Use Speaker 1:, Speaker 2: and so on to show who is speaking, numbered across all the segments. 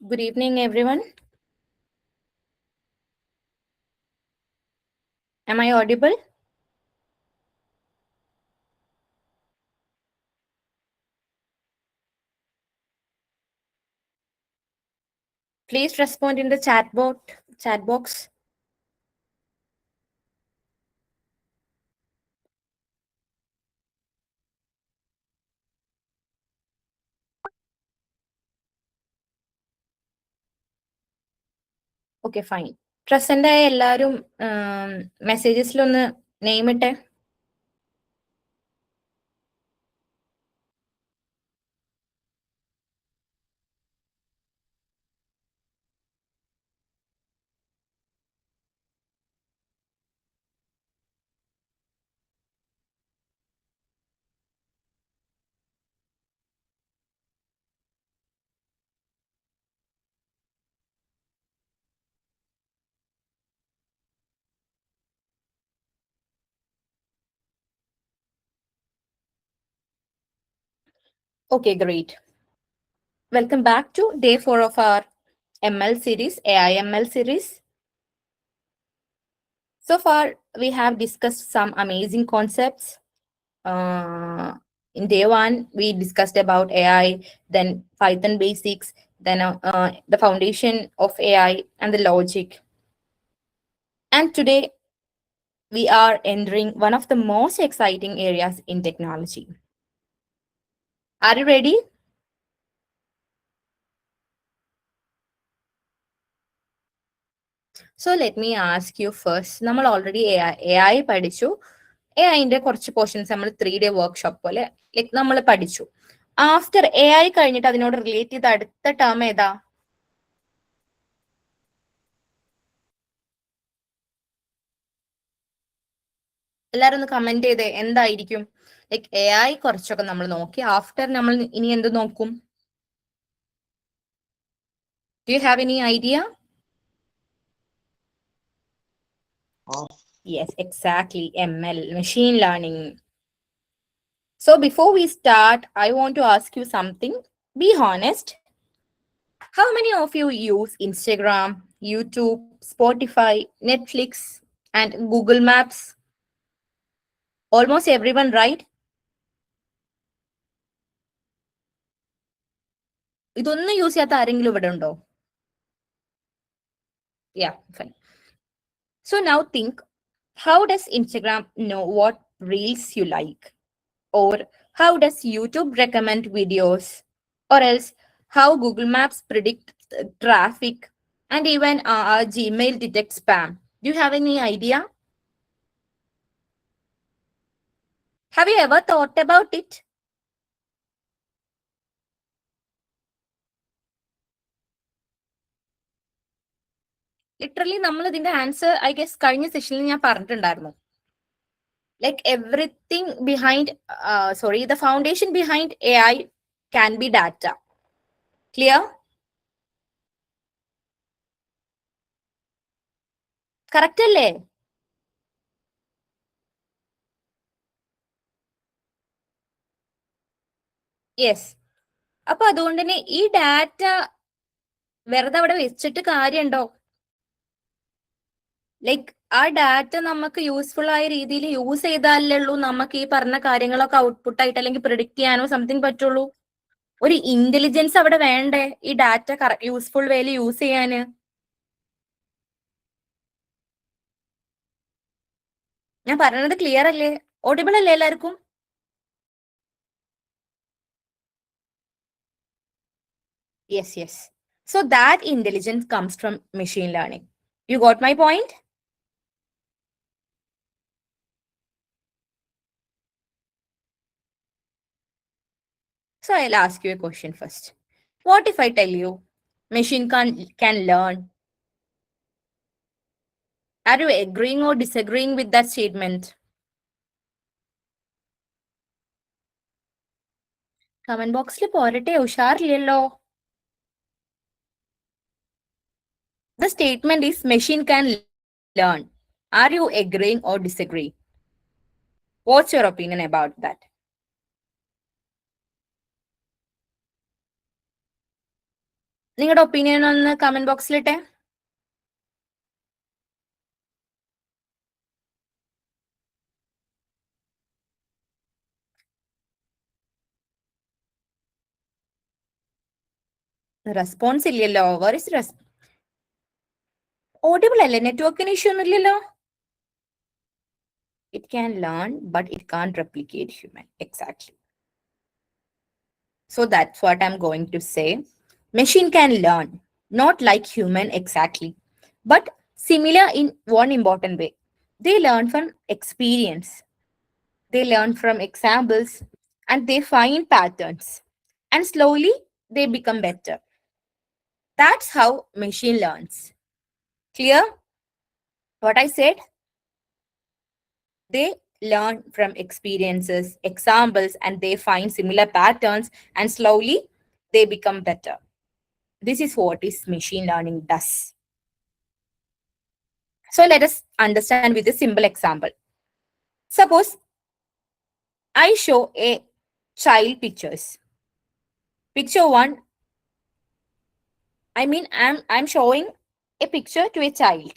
Speaker 1: Good evening, everyone. Am I audible? Please respond in the chat box. Okay, fine. Present ആയ എല്ലാവരും മെസ്സേജസിലൊന്ന് name ഇട്ടെ. Okay, great. Welcome back to day 4 of our ML series, AI ML series. So far, we have discussed some amazing concepts. In day 1, we discussed about AI, then Python basics, then the foundation of AI and the logic. And today, we are entering one of the most exciting areas in technology. Are you ready? So let me ask you first. നമ്മൾ already AI പഠിച്ചു. AIന്റെ കുറച്ച് portions നമ്മൾ 3-day workshop പോലെ like നമ്മൾ പഠിച്ചു. After AI കഴിഞ്ഞിട്ട് അതിനോട് relate ചെയ്ത അടുത്ത ടേം ഏതാ? എല്ലാരും ഒന്ന് കമന്റ് ചെയ്തേ എന്തായിരിക്കും? ലൈക്ക് AI കുറച്ചൊക്കെ നമ്മൾ നോക്കി. ആഫ്റ്റർ നമ്മൾ ഇനി എന്ത് നോക്കും? Do you have any idea? Yes, exactly. ML, machine learning. So before we start, I want to ask you something. Be honest. How many of you use Instagram, YouTube, Spotify, Netflix, and Google Maps? Almost everyone, right? ഇതൊന്നും use ചെയ്യാത്ത ആരെങ്കിലും ഇവിടെ ഉണ്ടോ? Yeah, fine. So now think, how does Instagram know what reels you like? Or how does YouTube recommend videos? Or else, how Google Maps predict traffic? And even Gmail detects spam. Do you have any idea? Have you ever thought about it? Literally നമ്മൾ ഇതിന്റെ answer I guess കഴിഞ്ഞ സെഷനിൽ ഞാൻ പറഞ്ഞിട്ടുണ്ടായിരുന്നു. Like everything behind the foundation behind AI can be data. Clear? Correct അല്ലേ? Yes. അപ്പൊ അതുകൊണ്ട് തന്നെ ഈ ഡാറ്റ വെറുതെ അവിടെ വെച്ചിട്ട് കാര്യമുണ്ടോ? ലൈക്ക് ആ ഡാറ്റ നമുക്ക് യൂസ്ഫുൾ ആയ രീതിയിൽ യൂസ് ചെയ്താലേ ഉള്ളൂ നമുക്ക് ഈ പറഞ്ഞ കാര്യങ്ങളൊക്കെ ഔട്ട്പുട്ട് ആയിട്ട് അല്ലെങ്കിൽ പ്രിഡിക്ട് ചെയ്യാനോ സംതിങ് പറ്റുള്ളൂ. ഒരു ഇന്റലിജൻസ് അവിടെ വേണ്ടേ ഈ ഡാറ്റ യൂസ്ഫുൾ വേയിൽ യൂസ് ചെയ്യാന്. ഞാൻ പറയുന്നത് ക്ലിയർ അല്ലേ? ഓഡിബിൾ അല്ലേ എല്ലാവർക്കും? Yes, yes. So that intelligence comes from machine learning. You got my point? So I'll ask you a question first. What if I tell you machine can learn? Are you agreeing or disagreeing with that statement? Comment box le porate usharillalo. The statement is machine can learn. Are you agreeing or disagree? What's your opinion about that? നിങ്ങളുടെ opinion ഒന്ന് comment ബോക്സിലിട്ടെ. Response ഇല്ലല്ലോ. Where is audible അല്ലേ? നെറ്റ്വർക്കിന് issue ഒന്നും ഇല്ലല്ലോ. It can learn, but it can't replicate human. Exactly. So that's what I'm going to say. Machine can learn, not like human exactly, but similar in one important way. They learn from experience. They learn from examples and they find patterns. And slowly they become better. That's how machine learns. Clear what I said? They learn from experiences, examples, and they find similar patterns, and slowly they become better. This is what is machine learning does. So let us understand with a simple example. Suppose I show a child pictures. Picture one, I'm showing a picture to a child.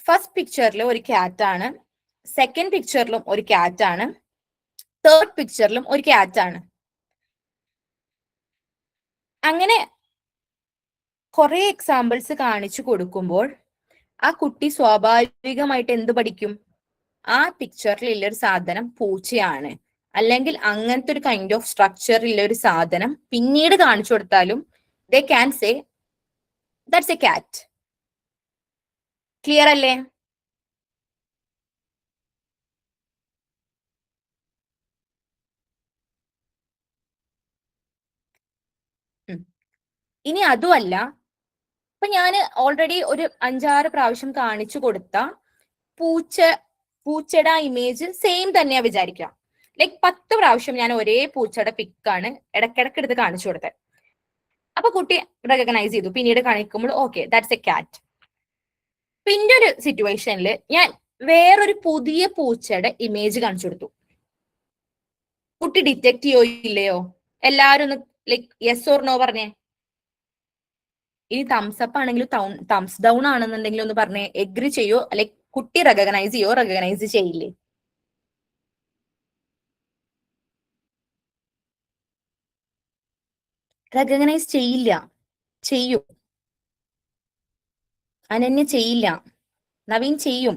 Speaker 1: First പിക്ചറിൽ ഒരു cat ആണ്, second പിക്ചറിലും ഒരു cat ആണ്, third പിക്ചറിലും ഒരു cat ആണ്. അങ്ങനെ കുറെ examples കാണിച്ചു കൊടുക്കുമ്പോൾ ആ കുട്ടി സ്വാഭാവികമായിട്ട് എന്ത് പഠിക്കും? ആ പിക്ചറിലുള്ള ഒരു സാധനം പൂച്ചയാണ്, അല്ലെങ്കിൽ അങ്ങനത്തെ ഒരു കൈൻഡ് ഓഫ് സ്ട്രക്ചറിലുള്ള ഒരു സാധനം പിന്നീട് കാണിച്ചു കൊടുത്താലും they can say that's A cat. Clear അല്ലേ? ഇനി അതുമല്ല, ഇപ്പൊ ഞാൻ ഓൾറെഡി ഒരു 5-6 പ്രാവശ്യം കാണിച്ചു കൊടുത്ത പൂച്ചയുടെ ആ ഇമേജ് സെയിം തന്നെയാ വിചാരിക്കാം. ലൈക്ക് 10 പ്രാവശ്യം ഞാൻ ഒരേ പൂച്ചയുടെ പിക്കാണ് ഇടയ്ക്കിടയ്ക്ക് എടുത്ത് കാണിച്ചു കൊടുത്തത്. അപ്പൊ കുട്ടി റെക്കഗ്നൈസ് ചെയ്തു. പിന്നീട് കാണിക്കുമ്പോൾ ഓക്കെ ദാറ്റ്സ് എ ക്യാറ്റ്. പിന്നെ ഒരു സിറ്റുവേഷനിൽ ഞാൻ വേറൊരു പുതിയ പൂച്ചയുടെ ഇമേജ് കാണിച്ചു കൊടുത്തു. കുട്ടി ഡിറ്റക്ട് ചെയ്യോ ഇല്ലയോ? എല്ലാരും ഒന്ന് ലൈക്ക് യെസ് ഓർ നോ പറഞ്ഞേ. ഇനി തംസ് അപ്പ് ആണെങ്കിലും തംസ് ഡൗൺ ആണെന്നുണ്ടെങ്കിലും ഒന്ന് പറഞ്ഞേ. എഗ്രി ചെയ്യോ ലൈക്ക് കുട്ടി റെക്കഗ്നൈസ് ചെയ്യോ റെക്കഗ്നൈസ് ചെയ്യില്ലേ? റെക്കഗ്നൈസ് ചെയ്യില്ല. ചെയ്യും. അനന്യ ചെയ്യില്ല. നവീൻ ചെയ്യും.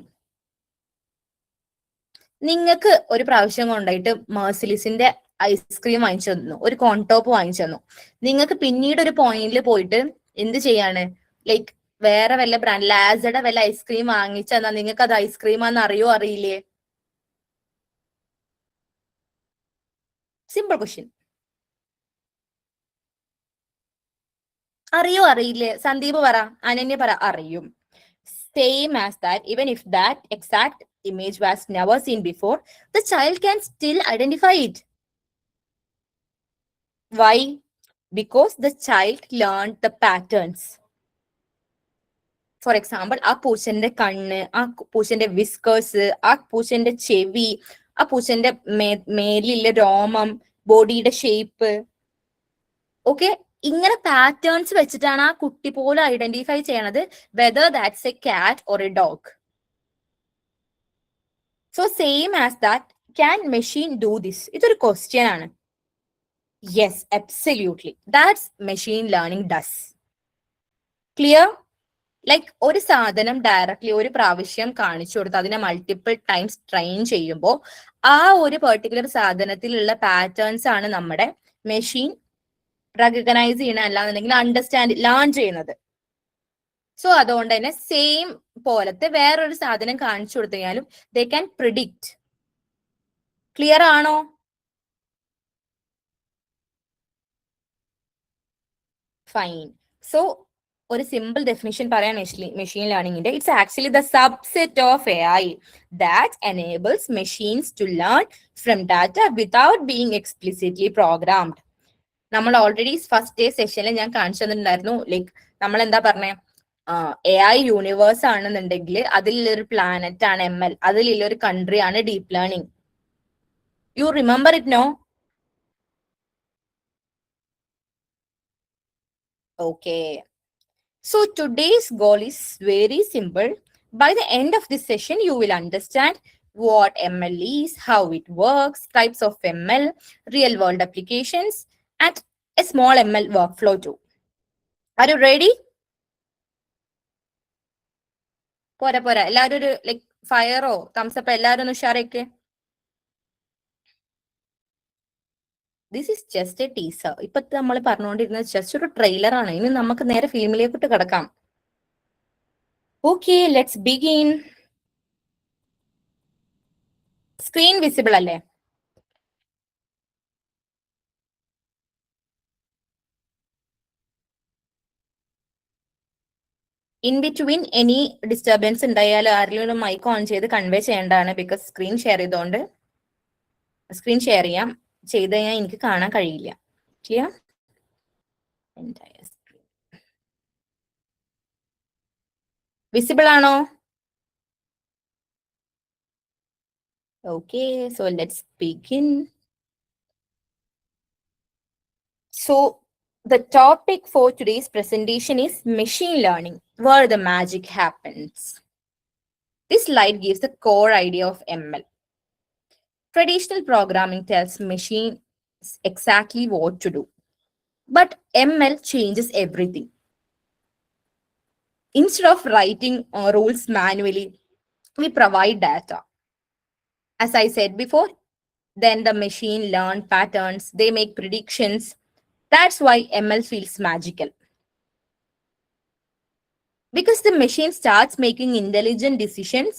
Speaker 1: നിങ്ങൾക്ക് ഒരു പ്രാവശ്യം കൊണ്ടായിട്ട് മേഴ്സിലിസിന്റെ ഐസ്ക്രീം വാങ്ങിച്ചു തന്നു, ഒരു കോൺടോപ്പ് വാങ്ങിച്ചു തന്നു. നിങ്ങൾക്ക് പിന്നീട് ഒരു പോയിന്റിൽ പോയിട്ട് എന്ത് ചെയ്യാണ്? ലൈക്ക് വേറെ വല്ല ബ്രാൻഡ് ലാസയുടെ വല്ല ഐസ്ക്രീം വാങ്ങിച്ചു തന്നാൽ നിങ്ങൾക്ക് അത് ഐസ്ക്രീമാന്ന് അറിയോ അറിയില്ലേ? Simple question. അറിയോ അറിയില്ലേ? സന്ദീപ് പറ, അനന്യ പറ. അറിയും. Same as that, even if that exact image was never seen before, the child can still identify it. Why? Because the child learned the patterns. For example, ആ പൂച്ചന്റെ കണ്ണ്, ആ പൂച്ചന്റെ വിസ്കേഴ്സ്, ആ പൂച്ചന്റെ ചെവി, ആ പൂച്ചന്റെ മേലിലെ രോമം, ബോഡിയുടെ ഷേപ്പ്, ഓക്കെ, ഇങ്ങനെ പാറ്റേൺസ് വെച്ചിട്ടാണ് ആ കുട്ടി പോലും ഐഡന്റിഫൈ ചെയ്യണത് വെദർ ദാറ്റ്സ് എ കാറ്റ് or A dog. So same as that, can machine do this? ഇതൊരു ക്വസ്റ്റ്യൻ ആണ്. Yes, absolutely. That's machine learning does. Clear? Like ഒരു സാധനം ഡയറക്ട്ലി ഒരു പ്രാവശ്യം കാണിച്ചു കൊടുത്ത് അതിനെ മൾട്ടിപ്പിൾ ടൈംസ് ട്രെയിൻ ചെയ്യുമ്പോൾ ആ ഒരു പെർട്ടിക്കുലർ സാധനത്തിലുള്ള പാറ്റേൺസ് ആണ് നമ്മുടെ മെഷീൻ റെക്കഗ്നൈസ് ചെയ്യണ, അല്ലാന്നുണ്ടെങ്കിൽ അണ്ടർസ്റ്റാൻഡ് ലേൺ ചെയ്യുന്നത്. സോ അതുകൊണ്ട് തന്നെ സെയിം പോലത്തെ വേറൊരു സാധനം കാണിച്ചു കൊടുത്തു കഴിഞ്ഞാലും ദേ ക്യാൻ പ്രിഡിക്റ്റ്. ക്ലിയർ ആണോ? ഫൈൻ. സോ ഒരു സിമ്പിൾ ഡെഫിനിഷൻ പറയാൻ മെഷീൻ ലേണിംഗിന്റെ, it's actually the subset of AI that enables machines to learn from data without being explicitly programmed. നമ്മൾ ഓൾറെഡി ഫസ്റ്റ് ഡേ സെഷനിൽ ഞാൻ കാണിച്ചു തന്നിട്ടുണ്ടായിരുന്നു. ലൈക്ക് നമ്മൾ എന്താ പറഞ്ഞേ, AI യൂണിവേഴ്സ് ആണെന്നുണ്ടെങ്കിൽ അതിലൊരു പ്ലാനറ്റ് ആണ് ML, അതിലൊരു കൺട്രി ആണ് deep learning. You remember it? No? Okay. So today's goal is very simple. By the end of this session, you will understand what ML is, how it works, types of ML, real world applications, and a small ML workflow too. Are you ready? പോരാ പോരാ എല്ലാവരും ഒരു like ഫയറോ thumbs up എല്ലാവരും ഒന്ന് ഉഷാറേക്ക്. This is just a teaser. ഇപ്പൊ നമ്മൾ പറഞ്ഞുകൊണ്ടിരുന്നത് ജസ്റ്റ് ഒരു ട്രെയിലർ ആണ്. ഇനി നമുക്ക് നേരെ ഫിലിമിലേക്കിട്ട് കിടക്കാം. Okay, let's begin. Screen visible അല്ലേ? ഇൻ ബിറ്റ്വീൻ എനി ഡിസ്റ്റർബൻസ് ഉണ്ടായാൽ ആരെങ്കിലും മൈക്ക് ഓൺ ചെയ്ത് കൺവേ ചെയ്യേണ്ടതാണ്. ബിക്കോസ് സ്ക്രീൻ ഷെയർ ചെയ്തോണ്ട് സ്ക്രീൻ ഷെയർ ചെയ്യാം. ചെയ്ത് കഴിഞ്ഞാൽ എനിക്ക് കാണാൻ കഴിയില്ല. ക്ലിയർ? വിസിബിൾ ആണോ? Okay, so let's begin. So the topic for today's presentation is machine learning, where the magic happens. This slide gives the core idea of ML. Traditional programming tells machines exactly what to do, but ML changes everything. Instead of writing rules manually, we provide data. As I said before, then the machine learn patterns, they make predictions. That's why ML feels magical. Because the machine starts making intelligent decisions.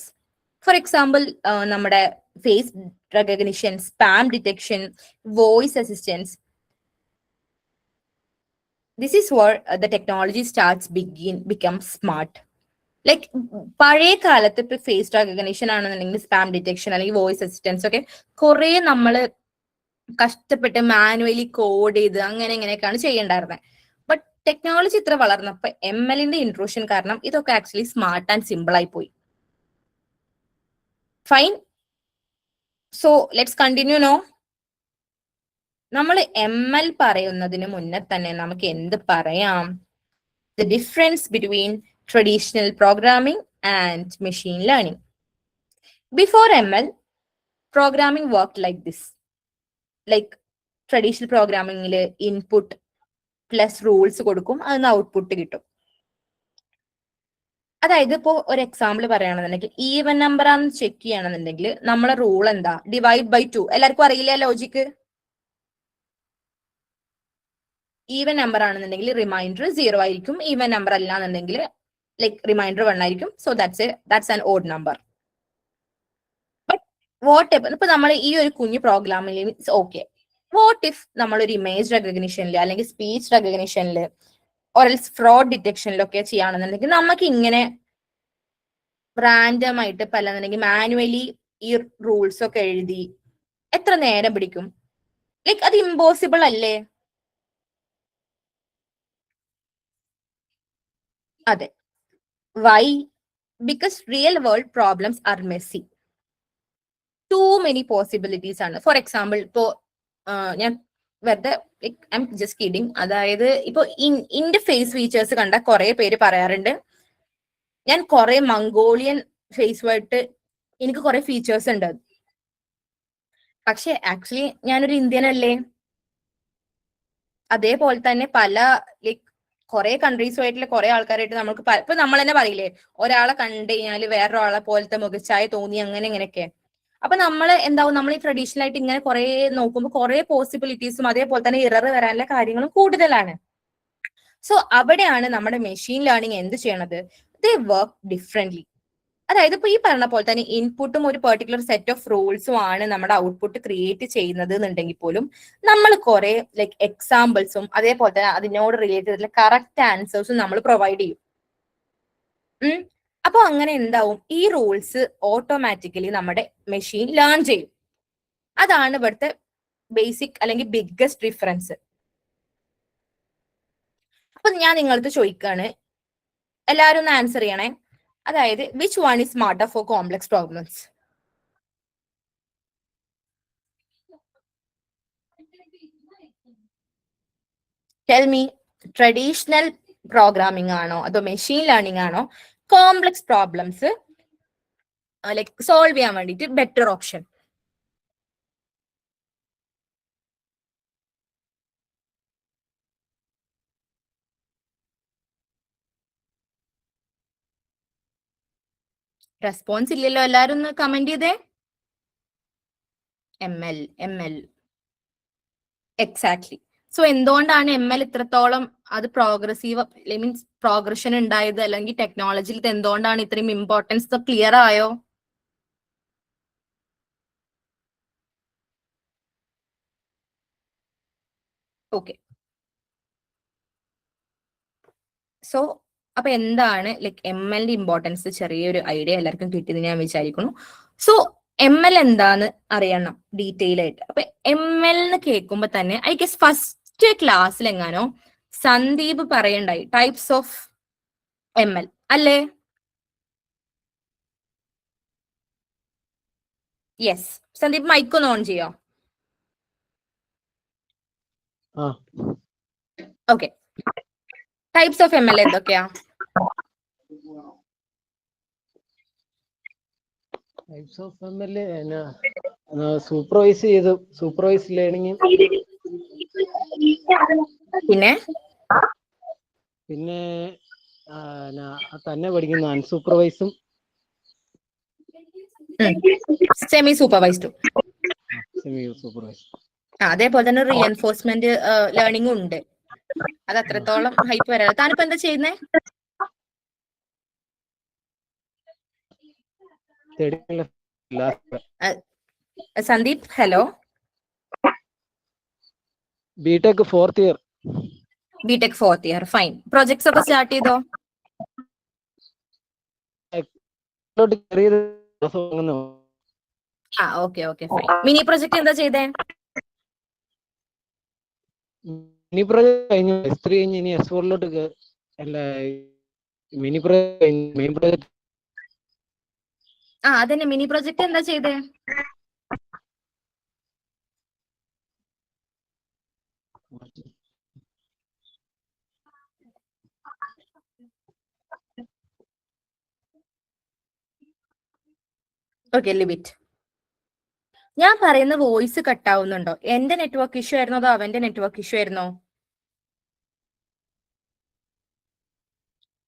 Speaker 1: For example, നമ്മുടെ face recognition, spam detection, voice assistance. This is where the technology starts become smart. Like പഴയ കാലത്ത് ഇപ്പൊ face recognition ആണെന്നുണ്ടെങ്കിൽ spam detection അല്ലെങ്കിൽ voice assistance ഒക്കെ കുറെ നമ്മള് കഷ്ടപ്പെട്ട് മാനുവലി കോഡ് ചെയ്ത് അങ്ങനെ ഇങ്ങനെയൊക്കെയാണ് ചെയ്യേണ്ടായിരുന്നത്. ബട്ട് ടെക്നോളജി ഇത്ര വളർന്നപ്പോ MLന്റെ ഇൻട്രൂഷൻ കാരണം ഇതൊക്കെ ആക്ച്വലി സ്മാർട്ട് ആൻഡ് സിമ്പിൾ ആയി പോയി. Fine, so let's continue no. നമ്മൾ ML പറയുന്നതിന് മുന്നേ തന്നെ നമുക്ക് എന്ത് പറയാം? The difference between traditional programming and machine learning. Before ML, programming work like this. Like traditional പ്രോഗ്രാമിംഗില് ഇൻപുട്ട് പ്ലസ് റൂൾസ് കൊടുക്കും, അതിന് ഔട്ട്പുട്ട് കിട്ടും. അതായത് ഇപ്പോ ഒരു എക്സാമ്പിൾ പറയുകയാണെന്നുണ്ടെങ്കിൽ ഈവൻ നമ്പർ ആണെന്ന് ചെക്ക് ചെയ്യണമെന്നുണ്ടെങ്കിൽ നമ്മളെ റൂൾ എന്താ? Divide by 2. എല്ലാവർക്കും അറിയില്ല ലോജിക്ക്? ഈവൻ നമ്പർ ആണെന്നുണ്ടെങ്കിൽ റിമൈൻഡർ 0 ആയിരിക്കും. ഈവൻ നമ്പർ അല്ല എന്നുണ്ടെങ്കിൽ ലൈക് റിമൈൻഡർ 1 ആയിരിക്കും. So that's an odd number. But what if ഇപ്പൊ നമ്മൾ ഈ ഒരു കുഞ്ഞു പ്രോഗ്രാമിൽ ഓക്കെ, വാട്ട് ഇഫ് നമ്മളൊരു ഇമേജ് റെക്കഗ്നിഷനിൽ അല്ലെങ്കിൽ സ്പീച്ച് റെക്കഗ്നിഷനിൽ ഓർഎൽസ് ഫ്രോഡ് ഡിറ്റക്ഷനിലൊക്കെ ചെയ്യുകയാണെന്നുണ്ടെങ്കിൽ നമുക്ക് ഇങ്ങനെ റാൻഡം ആയിട്ട് ഇപ്പൊ അല്ലാന്നുണ്ടെങ്കിൽ മാനുവലി ഈ റൂൾസ് ഒക്കെ എഴുതി എത്ര നേരം പിടിക്കും? ലൈക്ക് അത് ഇമ്പോസിബിൾ അല്ലേ? അതെ. Why? Because real world problems are messy. Too many possibilities ആണ്. ഫോർ എക്സാമ്പിൾ ഇപ്പോ ഞാൻ വെറുതെ ഐ എം ജസ്റ്റ് കിഡിങ്. അതായത് ഇപ്പൊ ഇന്റെ ഫേസ് ഫീച്ചേഴ്സ് കണ്ട കുറെ പേര് പറയാറുണ്ട് ഞാൻ കുറെ മംഗോളിയൻ ഫേസുമായിട്ട് എനിക്ക് കുറെ ഫീച്ചേഴ്സ് ഉണ്ട്. പക്ഷെ ആക്ച്വലി ഞാനൊരു ഇന്ത്യൻ അല്ലേ? അതേപോലെ തന്നെ പല ലൈക് കുറെ കൺട്രീസുമായിട്ടുള്ള കുറെ ആൾക്കാരായിട്ട് നമുക്ക് ഇപ്പൊ നമ്മൾ തന്നെ പറയില്ലേ, ഒരാളെ കണ്ടു കഴിഞ്ഞാൽ വേറൊരാളെ പോലത്തെ മുഖച്ചായ തോന്നി അങ്ങനെ ഇങ്ങനെയൊക്കെ. അപ്പൊ നമ്മൾ എന്താവും, നമ്മൾ ഈ ട്രഡീഷണൽ ആയിട്ട് ഇങ്ങനെ കുറെ നോക്കുമ്പോൾ കുറെ പോസിബിലിറ്റീസും അതേപോലെ തന്നെ ഇറർ വരാനുള്ള കാര്യങ്ങളും കൂടുതലാണ്. സോ അവിടെയാണ് നമ്മുടെ മെഷീൻ ലേണിംഗ് എന്ത് ചെയ്യണത്? ദേ വർക്ക് ഡിഫറെന്റ്ലി. അതായത് ഇപ്പൊ ഈ പറഞ്ഞ പോലെ തന്നെ ഇൻപുട്ടും ഒരു പെർട്ടിക്കുലർ സെറ്റ് ഓഫ് റൂൾസും ആണ് നമ്മുടെ ഔട്ട്പുട്ട് ക്രിയേറ്റ് ചെയ്യുന്നത് എന്നുണ്ടെങ്കിൽ പോലും നമ്മൾ കുറെ ലൈക് എക്സാമ്പിൾസും അതേപോലെ തന്നെ അതിനോട് റിലേറ്റ് ചെയ്തിട്ടുള്ള കറക്റ്റ് ആൻസേഴ്സും നമ്മൾ പ്രൊവൈഡ് ചെയ്യും. അപ്പൊ അങ്ങനെ എന്താവും, ഈ റൂൾസ് ഓട്ടോമാറ്റിക്കലി നമ്മുടെ മെഷീൻ ലേൺ ചെയ്യും. അതാണ് ഇവിടുത്തെ ബേസിക് അല്ലെങ്കിൽ ബിഗ്ഗസ്റ്റ് ഡിഫറൻസ്. അപ്പൊ ഞാൻ നിങ്ങളടുത്ത് ചോദിക്കാണ്, എല്ലാവരും ഒന്ന് ആൻസർ ചെയ്യണേ. അതായത് which one is smarter for complex problems? Tell me. Traditional programming ആണോ അതോ മെഷീൻ ലേണിംഗ് ആണോ കോംപ്ലക്സ് പ്രോബ്ലംസ് ലൈക് സോൾവ് ചെയ്യാൻ വേണ്ടിയിട്ട് ബെറ്റർ ഓപ്ഷൻ? റെസ്പോൺസ് ഇല്ലല്ലോ, എല്ലാരും ഒന്ന് കമന്റ് ചെയ്തേ. ML exactly. സോ എന്തുകൊണ്ടാണ് ML ഇത്രത്തോളം അത് പ്രോഗ്രസീവ് മീൻസ് പ്രോഗ്രഷൻ ഉണ്ടായത്, അല്ലെങ്കിൽ ടെക്നോളജിയിൽ എന്തുകൊണ്ടാണ് ഇത്രയും ഇമ്പോർട്ടൻസ് ക്ലിയർ ആയോ? ഓക്കെ, സോ അപ്പൊ എന്താണ് ലൈക് MLന്റെ ഇമ്പോർട്ടൻസ് ചെറിയൊരു ഐഡിയ എല്ലാവർക്കും കിട്ടിയെന്ന് ഞാൻ വിചാരിക്കുന്നു. സോ ML എന്താന്ന് അറിയണം ഡീറ്റെയിൽ ആയിട്ട്. അപ്പൊ ML എന്ന് കേൾക്കുമ്പോ തന്നെ ഐ ഗസ് ഫസ്റ്റ് ക്ലാസ്സിൽ എങ്ങാനോ സന്ദീപ് പറയണ്ടായി ടൈപ്സ് ഓഫ് ML അല്ലേ? യെസ്, സന്ദീപ് മൈക്ക് ഒന്ന് ഓൺ ചെയ്യോ? ഓക്കെ, ടൈപ്സ് ഓഫ് ML എന്തൊക്കെയാ?
Speaker 2: ടൈപ്സ് ഓഫ് ML സൂപ്പർവൈസ് ചെയ്ത് സൂപ്പർവൈസ് ലേണിംഗ്,
Speaker 1: പിന്നെ
Speaker 2: തന്നെ പഠിക്കുന്ന അൺസൂപ്പർവൈസും
Speaker 1: സെമി സൂപ്പർവൈസ്ഡും.
Speaker 2: Semi supervise.
Speaker 1: അതേപോലെ തന്നെ റീഎൻഫോഴ്സ്മെന്റ് ലേണിംഗും ഉണ്ട്. അത് അത്രത്തോളം ഹൈപ്പ് വരാ. താനിപ്പോ എന്താ ചെയ്യുന്നേ? Sandeep hello.
Speaker 2: B Tech 4th year.
Speaker 1: B Tech 4th year, fine. Projects ഒക്കെ സ്റ്റാർട്ട് ചെയ്തോ? Okay okay fine. Mini project എന്താ ചെയ്തേ?
Speaker 2: മിനി പ്രൊജക്ട് കഴിഞ്ഞു, S3 കഴിഞ്ഞ് ഇനി S4 അല്ല മിനി പ്രൊജക്ട്.
Speaker 1: അതന്നെ, മിനി പ്രൊജക്ട് എന്താ ചെയ്തേ? Okay, limit. ഞാൻ പറയുന്ന വോയിസ് കട്ടാവുന്നുണ്ടോ? എന്റെ നെറ്റ്വർക്ക് ഇഷ്യൂ ആയിരുന്നോ അതോ അവന്റെ നെറ്റ്വർക്ക് ഇഷ്യൂ ആയിരുന്നോ?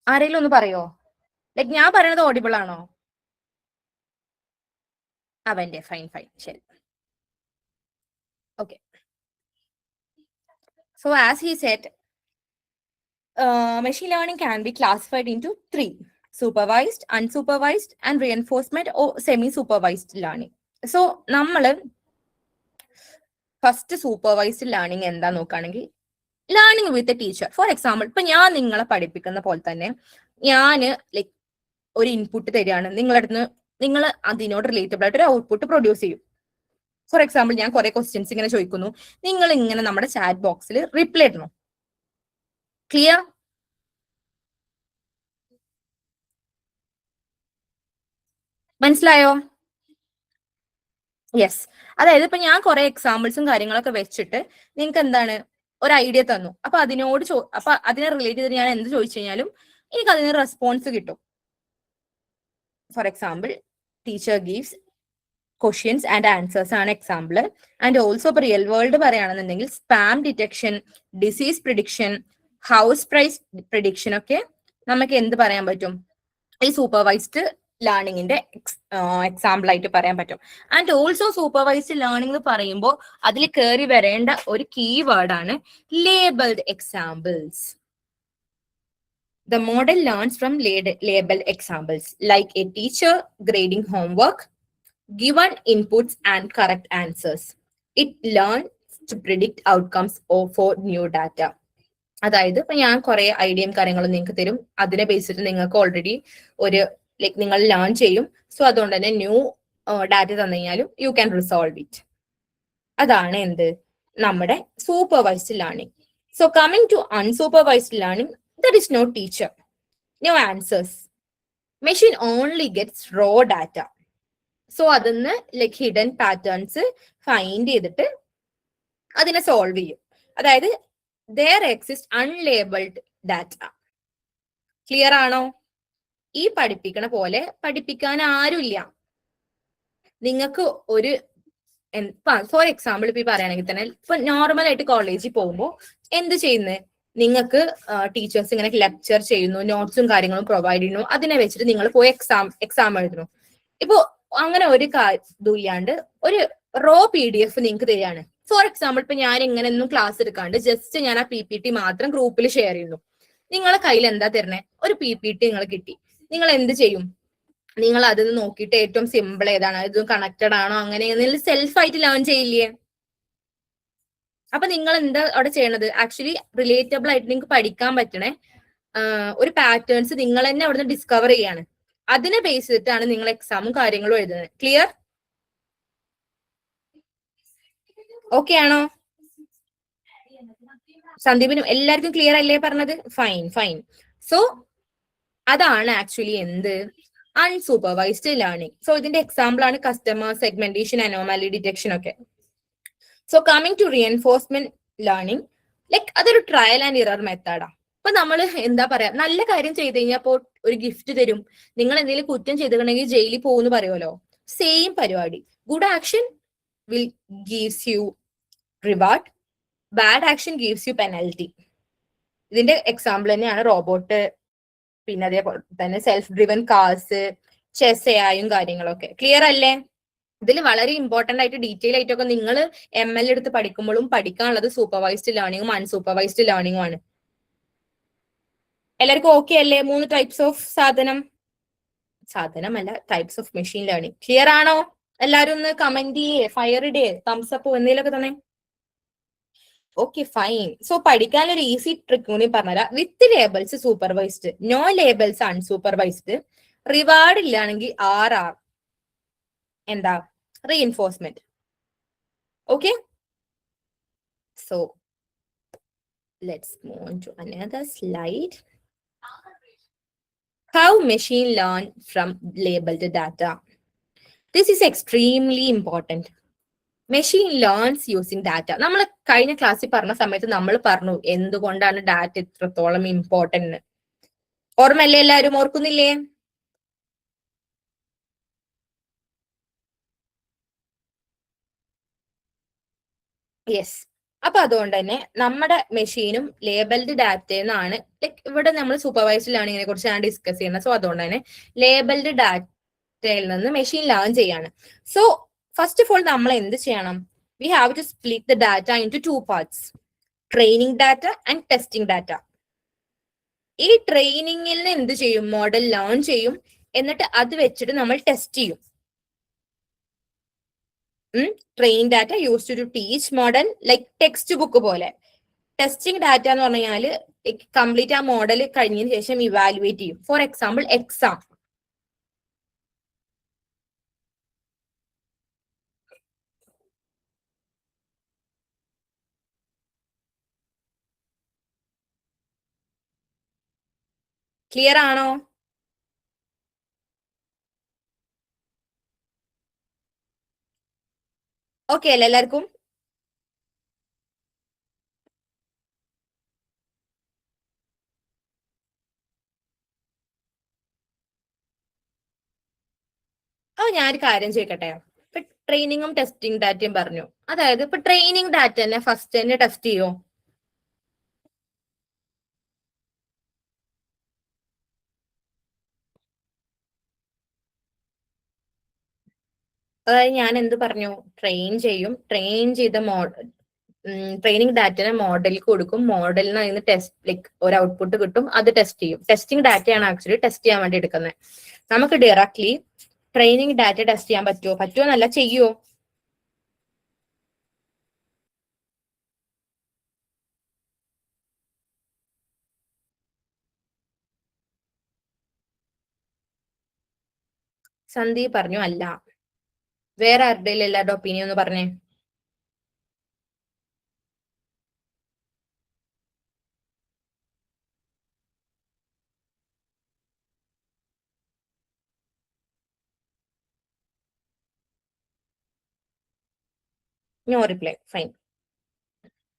Speaker 1: ആരെങ്കിലും ഒന്ന് പറയോ? ലൈക് ഞാൻ പറയുന്നത് ഓഡിബിൾ ആണോ? അവന്റെ, ഫൈൻ ഫൈൻ, ശരി. Okay, so as he said, machine learning can be classified into 3: supervised, unsupervised, and reinforcement or semi-supervised learning. So നമ്മള് ഫസ്റ്റ് സൂപ്പർവൈസ്ഡ് ലേണിംഗ് എന്താ നോക്കുകയാണെങ്കിൽ learning with a teacher. For example, ഇപ്പൊ ഞാൻ നിങ്ങളെ പഠിപ്പിക്കുന്ന പോലെ തന്നെ ഞാന് ലൈക് ഒരു ഇൻപുട്ട് തരികയാണ് നിങ്ങളടുത്ത്, നിങ്ങൾ അതിനോട് റിലേറ്റബിൾ ആയിട്ട് ഒരു ഔട്ട്പുട്ട് പ്രൊഡ്യൂസ് ചെയ്യും. ഫോർ എക്സാമ്പിൾ, ഞാൻ കുറെ ക്വസ്റ്റ്യൻസ് ഇങ്ങനെ ചോദിക്കുന്നു, നിങ്ങൾ ഇങ്ങനെ നമ്മുടെ ചാറ്റ് ബോക്സിൽ റിപ്ലൈ ഇടണം. ക്ലിയർ? മനസ്സിലായോ? യെസ്. അതായത് ഇപ്പൊ ഞാൻ കുറെ എക്സാമ്പിൾസും കാര്യങ്ങളൊക്കെ വെച്ചിട്ട് നിങ്ങൾക്ക് എന്താണ് ഒരു ഐഡിയ തന്നു. അപ്പൊ അതിനോട് അപ്പൊ അതിനെ റിലേറ്റ് ചെയ്ത് ഞാൻ എന്ത് ചോദിച്ചു കഴിഞ്ഞാലും എനിക്ക് അതിന് റെസ്പോൺസ് കിട്ടും. For example, teacher gives questions and answers ആണ് എക്സാമ്പിൾ. ആൻഡ് ഓൾസോ ഇപ്പൊ റിയൽ വേൾഡ് പറയുകയാണെന്നുണ്ടെങ്കിൽ spam detection, disease prediction, house price prediction ഒക്കെ നമുക്ക് എന്ത് പറയാൻ പറ്റും? ഈ സൂപ്പർവൈസ്ഡ് ലേണിംഗിന്റെ എക്സാമ്പിൾ ആയിട്ട് പറയാൻ പറ്റും. ആൻഡ് ഓൾസോ സൂപ്പർവൈസ്ഡ് ലേണിംഗ് പറയുമ്പോൾ അതിൽ കയറി വരേണ്ട ഒരു കീവേഡ് ആണ് labelled examples. The model learns from labeled examples, like a teacher grading homework, given inputs and correct answers. It learns to predict outcomes for new data. അതായത് ഇപ്പൊ ഞാൻ കുറെ ഐഡിയയും കാര്യങ്ങളും നിങ്ങൾക്ക് തരും, അതിനെ ബേസിട്ട് നിങ്ങൾക്ക് ഓൾറെഡി ഒരു ലൈക് നിങ്ങൾ ലേൺ ചെയ്യും. സോ അതുകൊണ്ട് തന്നെ ന്യൂ ഡാറ്റ തന്നു കഴിഞ്ഞാലും യു ക്യാൻ റിസോൾവ് ഇറ്റ്. അതാണ് എന്ത് നമ്മുടെ supervised learning. So coming to unsupervised learning, there is no teacher, no answers. Machine only gets raw data. So അതിന്ന് ലൈക് ഹിഡൻ പാറ്റേൺസ് ഫൈൻഡ് ചെയ്തിട്ട് അതിനെ സോൾവ് ചെയ്യും. അതായത് there exists unlabeled data. Clear ആണോ? ഈ പഠിപ്പിക്കണ പോലെ പഠിപ്പിക്കാൻ ആരുമില്ല. നിങ്ങൾക്ക് ഒരു ഫോർ എക്സാമ്പിൾ ഇപ്പൊ പറയുകയാണെങ്കിൽ തന്നെ ഇപ്പൊ നോർമൽ ആയിട്ട് കോളേജിൽ പോകുമ്പോൾ എന്ത് ചെയ്യുന്നത്, നിങ്ങൾക്ക് ടീച്ചേഴ്സ് ഇങ്ങനെ ലെക്ചർ ചെയ്യുന്നു, നോട്ട്സും കാര്യങ്ങളും പ്രൊവൈഡ് ചെയ്യുന്നു, അതിനെ വെച്ചിട്ട് നിങ്ങൾ പോയി എക്സാം എഴുതുന്നു. ഇപ്പൊ അങ്ങനെ ഒരു ഇതും ഇല്ലാണ്ട് ഒരു റോ PDF നിങ്ങൾക്ക് തരികയാണ്. ഫോർ എക്സാമ്പിൾ ഇപ്പൊ ഞാൻ ഇങ്ങനെ ഒന്നും ക്ലാസ് എടുക്കാണ്ട് ജസ്റ്റ് ഞാൻ ആ PPT മാത്രം ഗ്രൂപ്പിൽ ഷെയർ ചെയ്യുന്നു. നിങ്ങളെ കയ്യിൽ എന്താ തരണേ? ഒരു PPT നിങ്ങൾ കിട്ടി. നിങ്ങൾ എന്ത് ചെയ്യും? നിങ്ങൾ അതിൽ നോക്കിയിട്ട് ഏറ്റവും സിമ്പിൾ ഏതാണ്, ഇതും കണക്റ്റഡ് ആണോ, അങ്ങനെ സെൽഫ് ആയിട്ട് ലേൺ ചെയ്യില്ലേ? അപ്പൊ നിങ്ങൾ എന്താ അവിടെ ചെയ്യണത്? ആക്ച്വലി റിലേറ്റബിൾ ആയിട്ട് നിങ്ങൾക്ക് പഠിക്കാൻ പറ്റണേ ഒരു പാറ്റേൺസ് നിങ്ങൾ തന്നെ അവിടുന്ന് ഡിസ്കവർ ചെയ്യാണ്. അതിനെ ബേസ് ചെയ്തിട്ടാണ് നിങ്ങൾ എക്സാമും കാര്യങ്ങളും എഴുതുന്നത്. ക്ലിയർ? ഓക്കെ ആണോ? സന്ദീപിനും എല്ലാവർക്കും ക്ലിയർ അല്ലേ പറഞ്ഞത്? Fine fine. സോ അതാണ് ആക്ച്വലി എന്ത് അൺസൂപ്പർവൈസ്ഡ് ലേണിംഗ്. സോ ഇതിന്റെ എക്സാമ്പിൾ ആണ് കസ്റ്റമർ സെഗ്മെന്റേഷൻ, അനോമാലി ഡിറ്റക്ഷൻ ഒക്കെ. So coming to reinforcement learning, like അതൊരു ട്രയൽ ആൻഡ് ഇറർ മെത്തേഡാ. അപ്പൊ നമ്മൾ എന്താ പറയാ, നല്ല കാര്യം ചെയ്ത് കഴിഞ്ഞാൽ ഒരു ഗിഫ്റ്റ് തരും, നിങ്ങൾ എന്തെങ്കിലും കുറ്റം ചെയ്തിട്ടുണ്ടെങ്കിൽ ജയിലിൽ പോകുന്നു പറയുമല്ലോ, സെയിം പരിപാടി. Good action will gives you reward, bad action gives you penalty. ഇതിന്റെ എക്സാമ്പിൾ തന്നെയാണ് റോബോട്ട്, പിന്നെ അതേപോലെ തന്നെ self driven cars, chess AI കാര്യങ്ങളൊക്കെ. ക്ലിയർ അല്ലേ? ഇതിൽ വളരെ ഇമ്പോർട്ടന്റ് ആയിട്ട് ഡീറ്റെയിൽ ആയിട്ടൊക്കെ നിങ്ങൾ ML എടുത്ത് പഠിക്കുമ്പോഴും പഠിക്കാനുള്ളത് സൂപ്പർവൈസ്ഡ് ലേണിംഗും അൺസൂപ്പർവൈസ്ഡ് ലേണിംഗും ആണ്. എല്ലാവർക്കും ഓക്കെ അല്ലേ? 3 ടൈപ്സ് ഓഫ് സാധനമല്ല, types of machine learning. Clear ആണോ? എല്ലാരും ഒന്ന് കമന്റ് ചെയ്യേ, ഫയർ ഇടേ, തംസ് അപ്പ് എന്തെങ്കിലുമൊക്കെ തന്നെ. Okay fine. സോ പഠിക്കാനൊരു ഈസി ട്രിക്ക് കൂടി പറഞ്ഞുതരാം. With labels supervised, no labels unsupervised, reward ഇല്ലാണെങ്കിൽ RR എന്താ reinforcement. Okay, so let's move on to another slide. How machine learn from labeled data. This is extremely important. Machine learns using data. നമ്മൾ കഴിഞ്ഞ ക്ലാസ്സിൽ പറഞ്ഞ സമയത്ത് നമ്മൾ പറഞ്ഞു എന്തുകൊണ്ടാണ് ഡാറ്റ ഇത്രത്തോളം ഇമ്പോർട്ടന്റ്. ഓർമ്മല്ലേ? എല്ലാവരും ഓർക്കുന്നില്ലേ? യെസ്. അപ്പൊ അതുകൊണ്ട് തന്നെ നമ്മുടെ മെഷീനും ലേബൽഡ് ഡാറ്റയെന്നാണ്, ലൈക്ക് ഇവിടെ നമ്മൾ സൂപ്പർവൈസ്ഡ് ലേണിംഗിനെ കുറിച്ചാണ് ഡിസ്കസ് ചെയ്യുന്നത്. സോ അതുകൊണ്ട് തന്നെ ലേബൽഡ് ഡാറ്റയിൽ നിന്ന് മെഷീൻ ലേൺ ചെയ്യാണ്. സോ ഫസ്റ്റ് ഓഫ് ഓൾ നമ്മൾ എന്ത് ചെയ്യണം? We have to split the data into 2 parts, training data and testing data. ഈ ട്രെയിനിങ്ങിൽ നിന്ന് എന്ത് ചെയ്യും? മോഡൽ ലേൺ ചെയ്യും, എന്നിട്ട് അത് വെച്ചിട്ട് നമ്മൾ ടെസ്റ്റ് ചെയ്യും. Train data use to teach model, like text book പോലെ. ടെസ്റ്റിംഗ് ഡാറ്റ എന്ന് പറഞ്ഞാല് കംപ്ലീറ്റ് ആ മോഡൽ കഴിഞ്ഞതിന് ശേഷം ഇവാലുവേറ്റ് ചെയ്യും. For example exam. ക്ലിയർ ആണോ? ഓക്കെ അല്ലേ എല്ലാവർക്കും? ഞാനൊരു കാര്യം ചോദിക്കട്ടെ. ഇപ്പൊ ട്രെയിനിങ്ങും ടെസ്റ്റിംഗ് ഡാറ്റയും പറഞ്ഞു. അതായത് ഇപ്പൊ ട്രെയിനിങ് ഡാറ്റ തന്നെ ഫസ്റ്റ് തന്നെ ടെസ്റ്റ് ചെയ്യോ? അതായത് ഞാൻ എന്ത് പറഞ്ഞു? ട്രെയിൻ ചെയ്യും, ട്രെയിൻ ചെയ്ത ട്രെയിനിങ് ഡാറ്റനെ മോഡലിൽ കൊടുക്കും, മോഡലിന് അതിന് ടെസ്റ്റ് ലൈക്ക് ഒരു ഔട്ട്പുട്ട് കിട്ടും, അത് ടെസ്റ്റ് ചെയ്യും. ടെസ്റ്റിംഗ് ഡാറ്റയാണ് ആക്ച്വലി ടെസ്റ്റ് ചെയ്യാൻ വേണ്ടി എടുക്കുന്നത്. നമുക്ക് ഡയറക്ട്ലി ട്രെയിനിങ് ഡാറ്റ ടെസ്റ്റ് ചെയ്യാൻ പറ്റുമോ? എന്നല്ല, ചെയ്യുമോ? സന്ദീപ് പറഞ്ഞു അല്ല. വേറെ ആരുടെയും എല്ലാവരുടെ ഒപ്പീനിയൻ ഒന്ന് പറഞ്ഞേ. No reply, fine.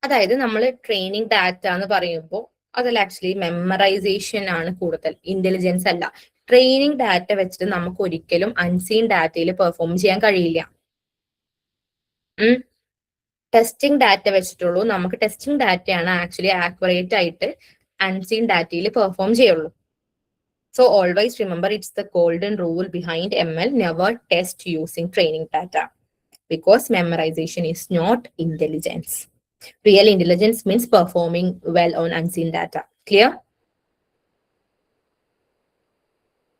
Speaker 1: അതായത് നമ്മൾ ട്രെയിനിങ് ഡാറ്റ എന്ന് പറയുമ്പോൾ അതിൽ ആക്ച്വലി മെമ്മറൈസേഷൻ ആണ് കൂടുതൽ, ഇന്റലിജൻസ് അല്ല. ട്രെയിനിങ് ഡാറ്റ വെച്ചിട്ട് നമുക്ക് ഒരിക്കലും അൺസീൻ ഡാറ്റയിൽ പെർഫോം ചെയ്യാൻ കഴിയില്ല. ടെസ്റ്റിംഗ് ഡാറ്റ വെച്ചിട്ടുള്ളൂ. നമുക്ക് ടെസ്റ്റിംഗ് ഡാറ്റയാണ് ആക്ച്വലി ആക്യുറേറ്റ് ആയിട്ട് അൺസീൻ ഡാറ്റയിൽ പെർഫോം ചെയ്യുള്ളൂ. So always remember, it's the golden rule behind ML: never test using training data, because memorization is not intelligence. Real intelligence means performing well on unseen data. Clear?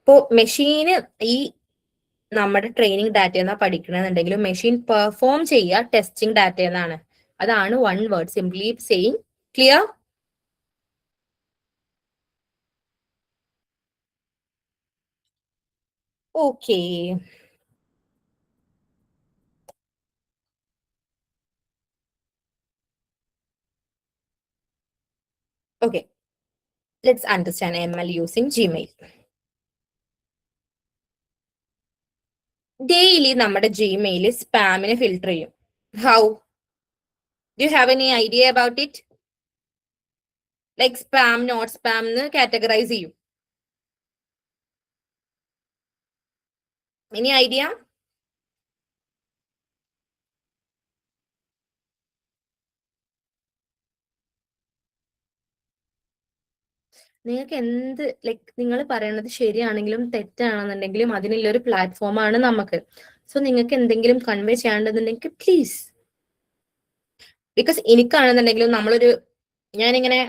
Speaker 1: ഇപ്പോൾ മെഷീന് ഈ നമ്മുടെ training data എന്നാ പഠിക്കണമെന്നുണ്ടെങ്കിലും machine perform ചെയ്യുക testing data എന്നാണ്. അതാണ് one word, simply saying. Clear? Okay. Okay, let's understand ML using Gmail. Daily നമ്മുടെ Gmail സ്പാമിനെ ഫിൽട്ടർ ചെയ്യും. How? Do you have any idea about it? Like spam, not spam എന്ന് categorize ചെയ്യും. Any idea? നിങ്ങൾക്ക് എന്ത്, like നിങ്ങൾ പറയുന്നത് ശരിയാണെങ്കിലും തെറ്റാണെന്നുണ്ടെങ്കിലും അതിനുള്ളൊരു പ്ലാറ്റ്ഫോമാണ് നമുക്ക്. സോ നിങ്ങൾക്ക് എന്തെങ്കിലും കൺവേ ചെയ്യാണ്ടെന്നുണ്ടെങ്കിൽ പ്ലീസ്. ബിക്കോസ് എനിക്കാണെന്നുണ്ടെങ്കിലും ഞാനിങ്ങനെ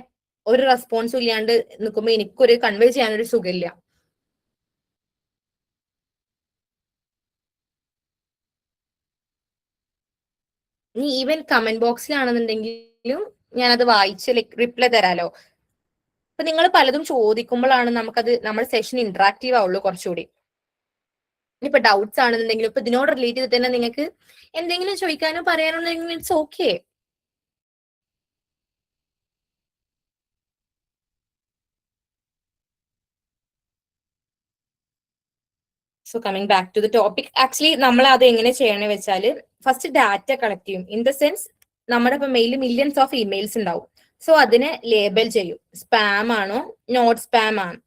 Speaker 1: ഒരു റെസ്പോൺസും ഇല്ലാണ്ട് നിൽക്കുമ്പോൾ എനിക്കൊരു കൺവേ ചെയ്യാനൊരു സുഖമില്ല. ഇനി ഈവൻ കമന്റ് ബോക്സിലാണെന്നുണ്ടെങ്കിലും ഞാനത് വായിച്ച് ലൈക്ക് റിപ്ലൈ തരാലോ. അപ്പൊ നിങ്ങൾ പലതും ചോദിക്കുമ്പോഴാണ് നമ്മുടെ സെഷൻ ഇന്ററാക്റ്റീവ് ആവുള്ളൂ കുറച്ചുകൂടി. ഇനിയിപ്പൊ ഡൗട്ട്സ് ആണെന്നുണ്ടെങ്കിലും ഇപ്പൊ ഇതിനോട് റിലേറ്റ് ചെയ്തിട്ട് തന്നെ നിങ്ങൾക്ക് എന്തെങ്കിലും ചോദിക്കാനോ പറയാനോ ഉണ്ടെങ്കിൽ it's okay. So coming back to the topic, actually നമ്മൾ അത് എങ്ങനെ ചെയ്യണമെന്ന് വെച്ചാൽ ഫസ്റ്റ് ഡാറ്റ കളക്ട് ചെയ്യും. ഇൻ ദ സെൻസ് നമ്മുടെ ഇപ്പൊ മെയിലിൽ മില്യൺസ് ഓഫ് ഇമെയിൽസ് ഉണ്ടാവും. സോ അതിനെ ലേബൽ ചെയ്യും, സ്പാം ആണോ നോട്ട് സ്പാം ആണോ.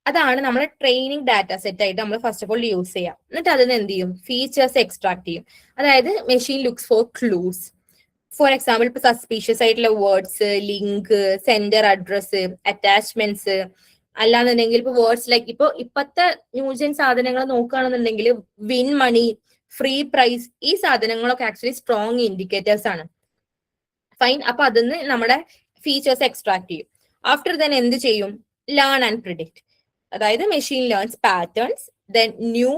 Speaker 1: അതാണ് നമ്മുടെ ട്രെയിനിങ് ഡാറ്റ സെറ്റ് ആയിട്ട് നമ്മൾ ഫസ്റ്റ് ഓഫ് ഓൾ യൂസ് ചെയ്യാം. എന്നിട്ട് അതിന് എന്ത് ചെയ്യും, ഫീച്ചേഴ്സ് എക്സ്ട്രാക്ട് ചെയ്യും. അതായത് machine looks four clues. For example ഇപ്പൊ സസ്പീഷ്യസ് ആയിട്ടുള്ള words, link, sender address, attachments. അല്ലാന്നുണ്ടെങ്കിൽ ഇപ്പൊ വേർഡ്സ് ലൈക്ക് ഇപ്പത്തെ ന്യൂജൻ സാധനങ്ങൾ നോക്കുകയാണെന്നുണ്ടെങ്കിൽ വിൻ മണി, ഫ്രീ പ്രൈസ്, ഈ സാധനങ്ങളൊക്കെ ആക്ച്വലി സ്ട്രോങ് ഇൻഡിക്കേറ്റേഴ്സ് ആണ്. ഫൈൻ. അപ്പൊ അതിന്ന് നമ്മുടെ ഫീച്ചേഴ്സ് എക്സ്ട്രാക്ട് ചെയ്യും. ആഫ്റ്റർ ദെൻ എന്ത് ചെയ്യും, ലേൺ ആൻഡ് പ്രിഡിക്റ്റ്. അതായത് machine learns patterns, then new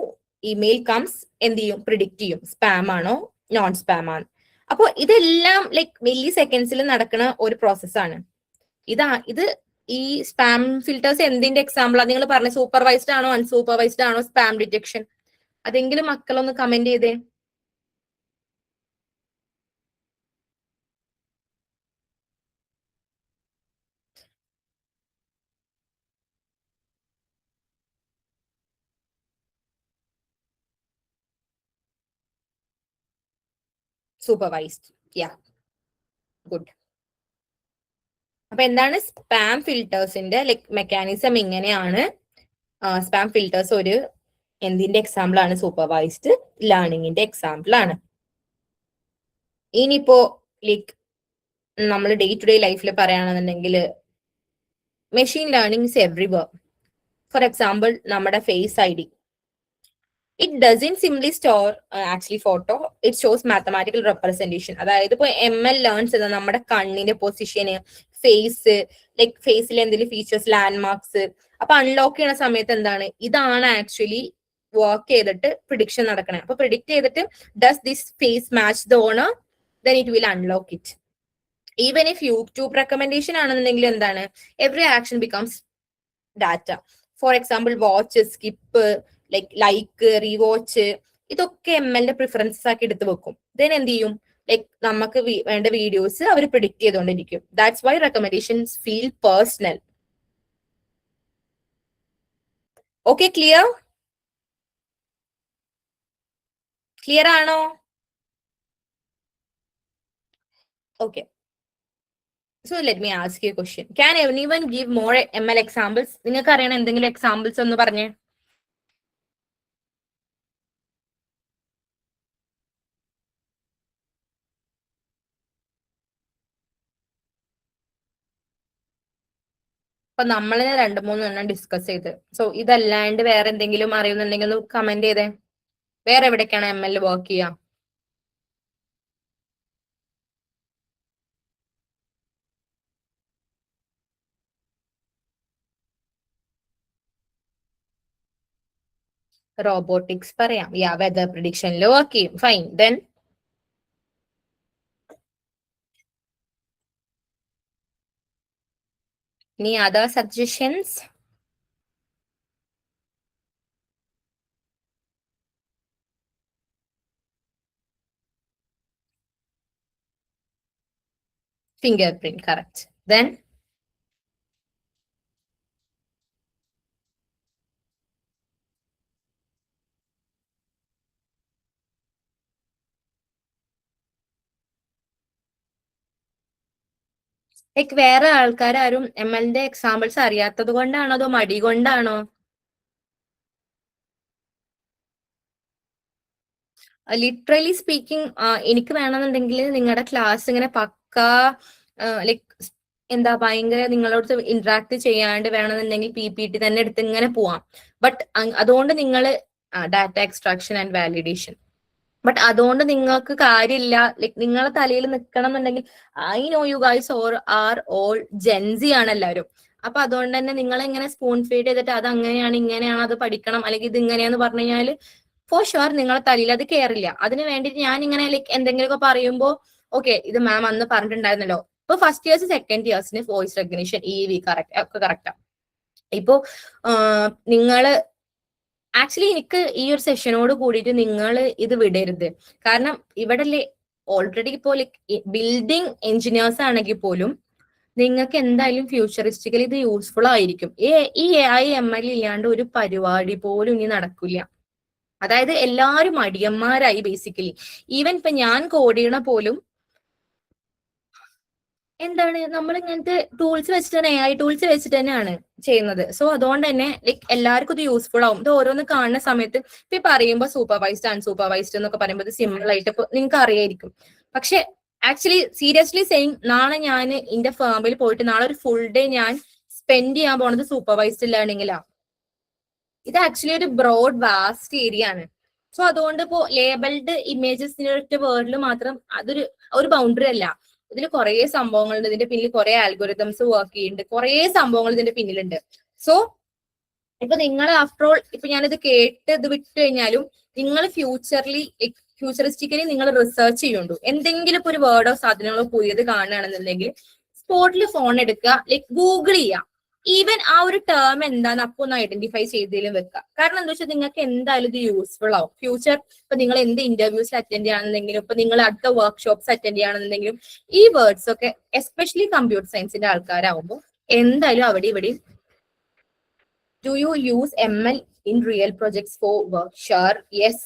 Speaker 1: email comes, എന്ത് ചെയ്യും, പ്രിഡിക്റ്റ് ചെയ്യും സ്പാം ആണോ നോൺ സ്പാം ആണോ. അപ്പൊ ഇതെല്ലാം ലൈക്ക് മില്ലി സെക്കൻഡ്സിൽ നടക്കുന്ന ഒരു പ്രോസസ്സാണ്. ഇത് ഈ സ്പാം ഫിൽറ്റേഴ്സ് എന്തിന്റെ എക്സാമ്പിളാ? നിങ്ങൾ പറഞ്ഞ സൂപ്പർവൈസ്ഡ് ആണോ അൺസൂപ്പർവൈസ്ഡ് ആണോ സ്പാം ഡിറ്റക്ഷൻ? അതെങ്കിലും മക്കളൊന്ന് കമന്റ് ചെയ്തേ. സൂപ്പർവൈസ്ഡ്, യാ, ഗുഡ്. അപ്പൊ എന്താണ് സ്പാം ഫിൽറ്റേഴ്സിന്റെ ലൈക് മെക്കാനിസം ഇങ്ങനെയാണ്. സ്പാം ഫിൽറ്റേഴ്സ് ഒരു എന്തിന്റെ എക്സാമ്പിൾ ആണ്? സൂപ്പർവൈസ്ഡ് ലേണിംഗിന്റെ എക്സാമ്പിൾ ആണ്. ഇനിയിപ്പോ ലൈക്ക് നമ്മൾ ഡേ ടു ഡേ ലൈഫിൽ പറയുകയാണെന്നുണ്ടെങ്കിൽ machine learning is everywhere. For example നമ്മുടെ face I D, it doesn't simply store actually photo, it shows mathematical representation. അതായത് ഇപ്പൊ ML ലേൺസ് ചെയ്ത നമ്മുടെ കണ്ണിന്റെ പൊസിഷന്, ഫേസ്, ലൈക് ഫേസിലെ എന്തെങ്കിലും ഫീച്ചേഴ്സ്, ലാൻഡ് മാർക്സ്. അപ്പൊ അൺലോക്ക് ചെയ്യുന്ന സമയത്ത് എന്താണ്, ഇതാണ് ആക്ച്വലി വർക്ക് ചെയ്തിട്ട് പ്രിഡിക്ഷൻ നടക്കണേ. അപ്പൊ പ്രിഡിക്ട് ചെയ്തിട്ട് does this face match the owner, then it will unlock it. Even if YouTube recommendation ആണെന്നുണ്ടെങ്കിൽ എന്താണ്, every action becomes data. For example watch, skip, like, rewatch, ഇതൊക്കെ ML പ്രിഫറൻസസ് ആക്കി എടുത്ത് വെക്കും. ദെൻ എന്ത് ചെയ്യും, ലൈക്ക് നമുക്ക് വേണ്ട വീഡിയോസ് അവർ പ്രിഡിക്ട് ചെയ്തുകൊണ്ടിരിക്കും. That's why recommendations feel personal. Okay, clear? Clear ആണോ? Okay. So let me ask you a question. Can anyone give more ML examples? നിങ്ങൾക്ക് അറിയണ എന്തെങ്കിലും എക്സാമ്പിൾസ് ഒന്ന് പറഞ്ഞേ. അപ്പൊ നമ്മൾ 2-3 ഡിസ്കസ് ചെയ്ത്. സോ ഇതല്ലാണ്ട് വേറെ എന്തെങ്കിലും അറിയുന്നുണ്ടെങ്കിൽ ഒന്ന് കമന്റ് ചെയ്തേ. വേറെ എവിടേക്കാണ് ML വർക്ക് ചെയ്യുക? റോബോട്ടിക്സ് പറയാം. വെതർ പ്രിഡിക്ഷനിൽ വർക്ക് ചെയ്യും. Fine. Then any other suggestions? Fingerprint, correct. Then like വേറെ ആൾക്കാരും MLന്റെ എക്സാമ്പിൾസ് അറിയാത്തത് കൊണ്ടാണോ അതോ മടി കൊണ്ടാണോ? ലിറ്ററലി സ്പീക്കിംഗ്, എനിക്ക് വേണമെന്നുണ്ടെങ്കിൽ നിങ്ങളുടെ ക്ലാസ് ഇങ്ങനെ പക്കാ ലൈക്ക് എന്താ ഭയങ്കര നിങ്ങളോട് ഇന്ററാക്ട് ചെയ്യാണ്ട് വേണമെന്നുണ്ടെങ്കിൽ PPT തന്നെ എടുത്ത് ഇങ്ങനെ പോവാം. ബട്ട് അതുകൊണ്ട് നിങ്ങൾ data extraction and validation, but അതുകൊണ്ട് നിങ്ങൾക്ക് കാര്യമില്ല. ലൈക്ക് നിങ്ങളെ തലയിൽ നിൽക്കണം എന്നുണ്ടെങ്കിൽ I know you guys are all Gen Z ആണ് എല്ലാവരും. അപ്പൊ അതുകൊണ്ട് തന്നെ നിങ്ങൾ ഇങ്ങനെ സ്പൂൺ ഫീഡ് ചെയ്തിട്ട് അത് അങ്ങനെയാണ് ഇങ്ങനെയാണ് അത് പഠിക്കണം അല്ലെങ്കിൽ ഇത് ഇങ്ങനെയാന്ന് പറഞ്ഞു കഴിഞ്ഞാൽ ഫോർ ഷുവർ നിങ്ങളെ തലയിൽ അത് കയറില്ല. അതിന് വേണ്ടിയിട്ട് ഞാൻ ഇങ്ങനെ ലൈക്ക് എന്തെങ്കിലുമൊക്കെ പറയുമ്പോൾ ഓക്കെ ഇത് മാം അന്ന് പറഞ്ഞിട്ടുണ്ടായിരുന്നല്ലോ. ഇപ്പൊ ഫസ്റ്റ് ഇയേഴ്സ് സെക്കൻഡ് ഇയേഴ്സിന് വോയിസ് റെക്കഗ്നിഷൻ EV കറക്റ്റ് ഒക്കെ കറക്റ്റാ. ഇപ്പോ നിങ്ങള് ആക്ച്വലി എനിക്ക് ഈ ഒരു സെഷനോട് കൂടിയിട്ട് നിങ്ങൾ ഇത് വിടരുത്. കാരണം ഇവിടെ ഓൾറെഡി ഇപ്പോൾ ബിൽഡിംഗ് എഞ്ചിനീയേഴ്സ് ആണെങ്കിൽ പോലും നിങ്ങൾക്ക് എന്തായാലും ഫ്യൂച്ചറിസ്റ്റിക്കലി ഇത് യൂസ്ഫുൾ ആയിരിക്കും. ഈ AI ML ഇല്ലാണ്ട് ഒരു പരിപാടി പോലും ഇനി നടക്കില്ല. അതായത് എല്ലാവരും മടിയന്മാരായി ബേസിക്കലി. ഈവൻ ഇപ്പൊ ഞാൻ കോഡ് ചെയ്യണ പോലും എന്താണ് നമ്മൾ ഇങ്ങനത്തെ ടൂൾസ് വെച്ചിട്ട് AI ടൂൾസ് വെച്ചിട്ട് തന്നെയാണ് ചെയ്യുന്നത്. സോ അതുകൊണ്ട് തന്നെ ലൈക്ക് എല്ലാവർക്കും ഇത് യൂസ്ഫുൾ ആവും. ഇത് ഓരോന്ന് കാണുന്ന സമയത്ത് ഇപ്പൊ പറയുമ്പോൾ സൂപ്പർവൈസ്ഡ് അൺസൂപ്പർവൈസ്ഡ് എന്നൊക്കെ പറയുമ്പോൾ ഇത് സിമ്പിൾ ആയിട്ട് ഇപ്പൊ നിങ്ങൾക്ക് അറിയായിരിക്കും. പക്ഷെ ആക്ച്വലി സീരിയസ്ലി സെയിം നാളെ ഞാൻ എന്റെ ഫേമിൽ പോയിട്ട് നാളെ ഒരു ഫുൾ ഡേ ഞാൻ സ്പെൻഡ് ചെയ്യാൻ പോണത് സൂപ്പർവൈസ്ഡ് ലേണിംഗിലാണ്. ഇത് ആക്ച്വലി ഒരു ബ്രോഡ് വാസ്റ്റ് ഏരിയ ആണ്. സോ അതുകൊണ്ട് ഇപ്പോ ലേബിൾഡ് ഇമേജസിന്റെ ഒറ്റ വേർഡിൽ മാത്രം ഒരു ബൗണ്ടറി അല്ല. ഇതിൽ കുറെ സംഭവങ്ങളുണ്ട്. ഇതിന്റെ പിന്നിൽ കുറെ ആൽഗോരിതംസ് വർക്ക് ചെയ്യുന്നുണ്ട്. കുറെ സംഭവങ്ങൾ ഇതിന്റെ പിന്നിലുണ്ട്. സോ ഇപ്പൊ നിങ്ങൾ ആഫ്റ്റർ ഓൾ ഇപ്പൊ ഞാനിത് കേട്ട് ഇത് വിട്ടു കഴിഞ്ഞാലും നിങ്ങൾ ഫ്യൂച്ചറിസ്റ്റിക്കലി നിങ്ങൾ റിസർച്ച് ചെയ്യുന്നുണ്ടോ എന്തെങ്കിലും ഇപ്പൊ ഒരു വേർഡോ സാധനങ്ങളോ പുതിയത് കാണുകയാണെന്നുണ്ടെങ്കിൽ സ്പോട്ടിൽ ഫോൺ എടുക്കുക, ലൈക്ക് ഗൂഗിൾ ചെയ്യുക. ഈവൻ ആ ഒരു ടേം എന്താന്ന് അപ്പൊ ഒന്ന് ഐഡന്റിഫൈ ചെയ്തതിലും വെക്കുക. കാരണം എന്താ വെച്ചാൽ നിങ്ങൾക്ക് എന്തായാലും ഇത് യൂസ്ഫുൾ ആവും. ഫ്യൂച്ചർ ഇപ്പൊ നിങ്ങൾ എന്ത് ഇന്റർവ്യൂസ് അറ്റൻഡ് ചെയ്യുകയാണെന്നുണ്ടെങ്കിലും ഇപ്പൊ നിങ്ങൾ അടുത്ത വർക്ക്ഷോപ്സ് അറ്റൻഡ് ചെയ്യുകയാണെന്നുണ്ടെങ്കിലും ഈ വേർഡ്സ് ഒക്കെ എസ്പെഷ്യലി കമ്പ്യൂട്ടർ സയൻസിന്റെ ആൾക്കാരാകുമ്പോൾ എന്തായാലും അവിടെ ഇവിടെയും do you use ML in real projects for work? Sure, yes,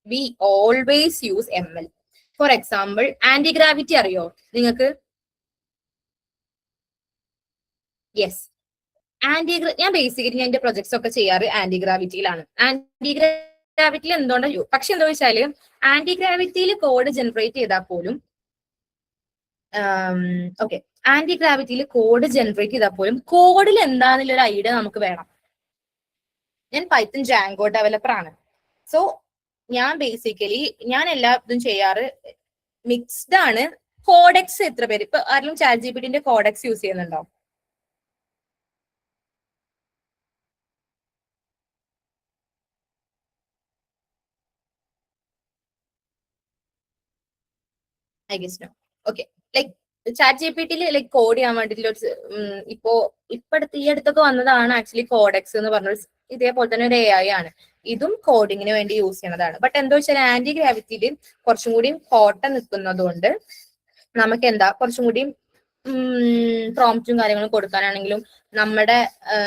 Speaker 1: we always use ML. For example, anti-gravity അറിയോ നിങ്ങൾക്ക്? യെസ്, ഞാൻ ബേസിക്കലി ഞാൻ എന്റെ പ്രൊജക്ട്സ് ഒക്കെ ചെയ്യാറ് ആന്റിഗ്രാവിറ്റിയിലാണ്. ആന്റിഗ്രാവിറ്റിയിൽ എന്തുകൊണ്ടാണ് പക്ഷെ എന്താ വെച്ചാല് ആന്റിഗ്രാവിറ്റിയിൽ കോഡ് ജനറേറ്റ് ചെയ്താൽ പോലും ഓക്കെ ആന്റിഗ്രാവിറ്റിയിൽ കോഡ് ജനറേറ്റ് ചെയ്താൽ പോലും കോഡിൽ എന്താണെന്നുള്ള ഒരു ഐഡിയ നമുക്ക് വേണം. ഞാൻ പൈത്തൺ ജാങ്കോ ഡെവലപ്പർ ആണ്. സോ ഞാൻ ബേസിക്കലി ഞാൻ എല്ലാ ഇതും ചെയ്യാറ് മിക്സ്ഡ് ആണ്. കോഡെക്സ് എത്ര പേര് ഇപ്പൊ ആരെങ്കിലും ChatGPTന്റെ കോഡെക്സ് യൂസ് ചെയ്യുന്നുണ്ടോ? I guess no. Okay, like ChatGPTയിൽ ലൈക്ക് കോഡ് ചെയ്യാൻ വേണ്ടിയിട്ടുള്ള ഇപ്പൊ ഈ അടുത്തൊക്കെ വന്നതാണ് ആക്ച്വലി കോഡെക്സ് എന്ന് പറഞ്ഞ ഇതേപോലെ തന്നെ ഒരു AI ആണ്. ഇതും കോഡിങ്ങിന് വേണ്ടി യൂസ് ചെയ്യുന്നതാണ്. ബട്ട് എന്താ വെച്ചാൽ ആന്റി ഗ്രാവിറ്റിയിൽ കുറച്ചും കൂടി കോട്ട നിൽക്കുന്നത് കൊണ്ട് നമുക്ക് എന്താ കുറച്ചും കൂടി പ്രോംപ്റ്റും കാര്യങ്ങളും കൊടുക്കാനാണെങ്കിലും നമ്മുടെ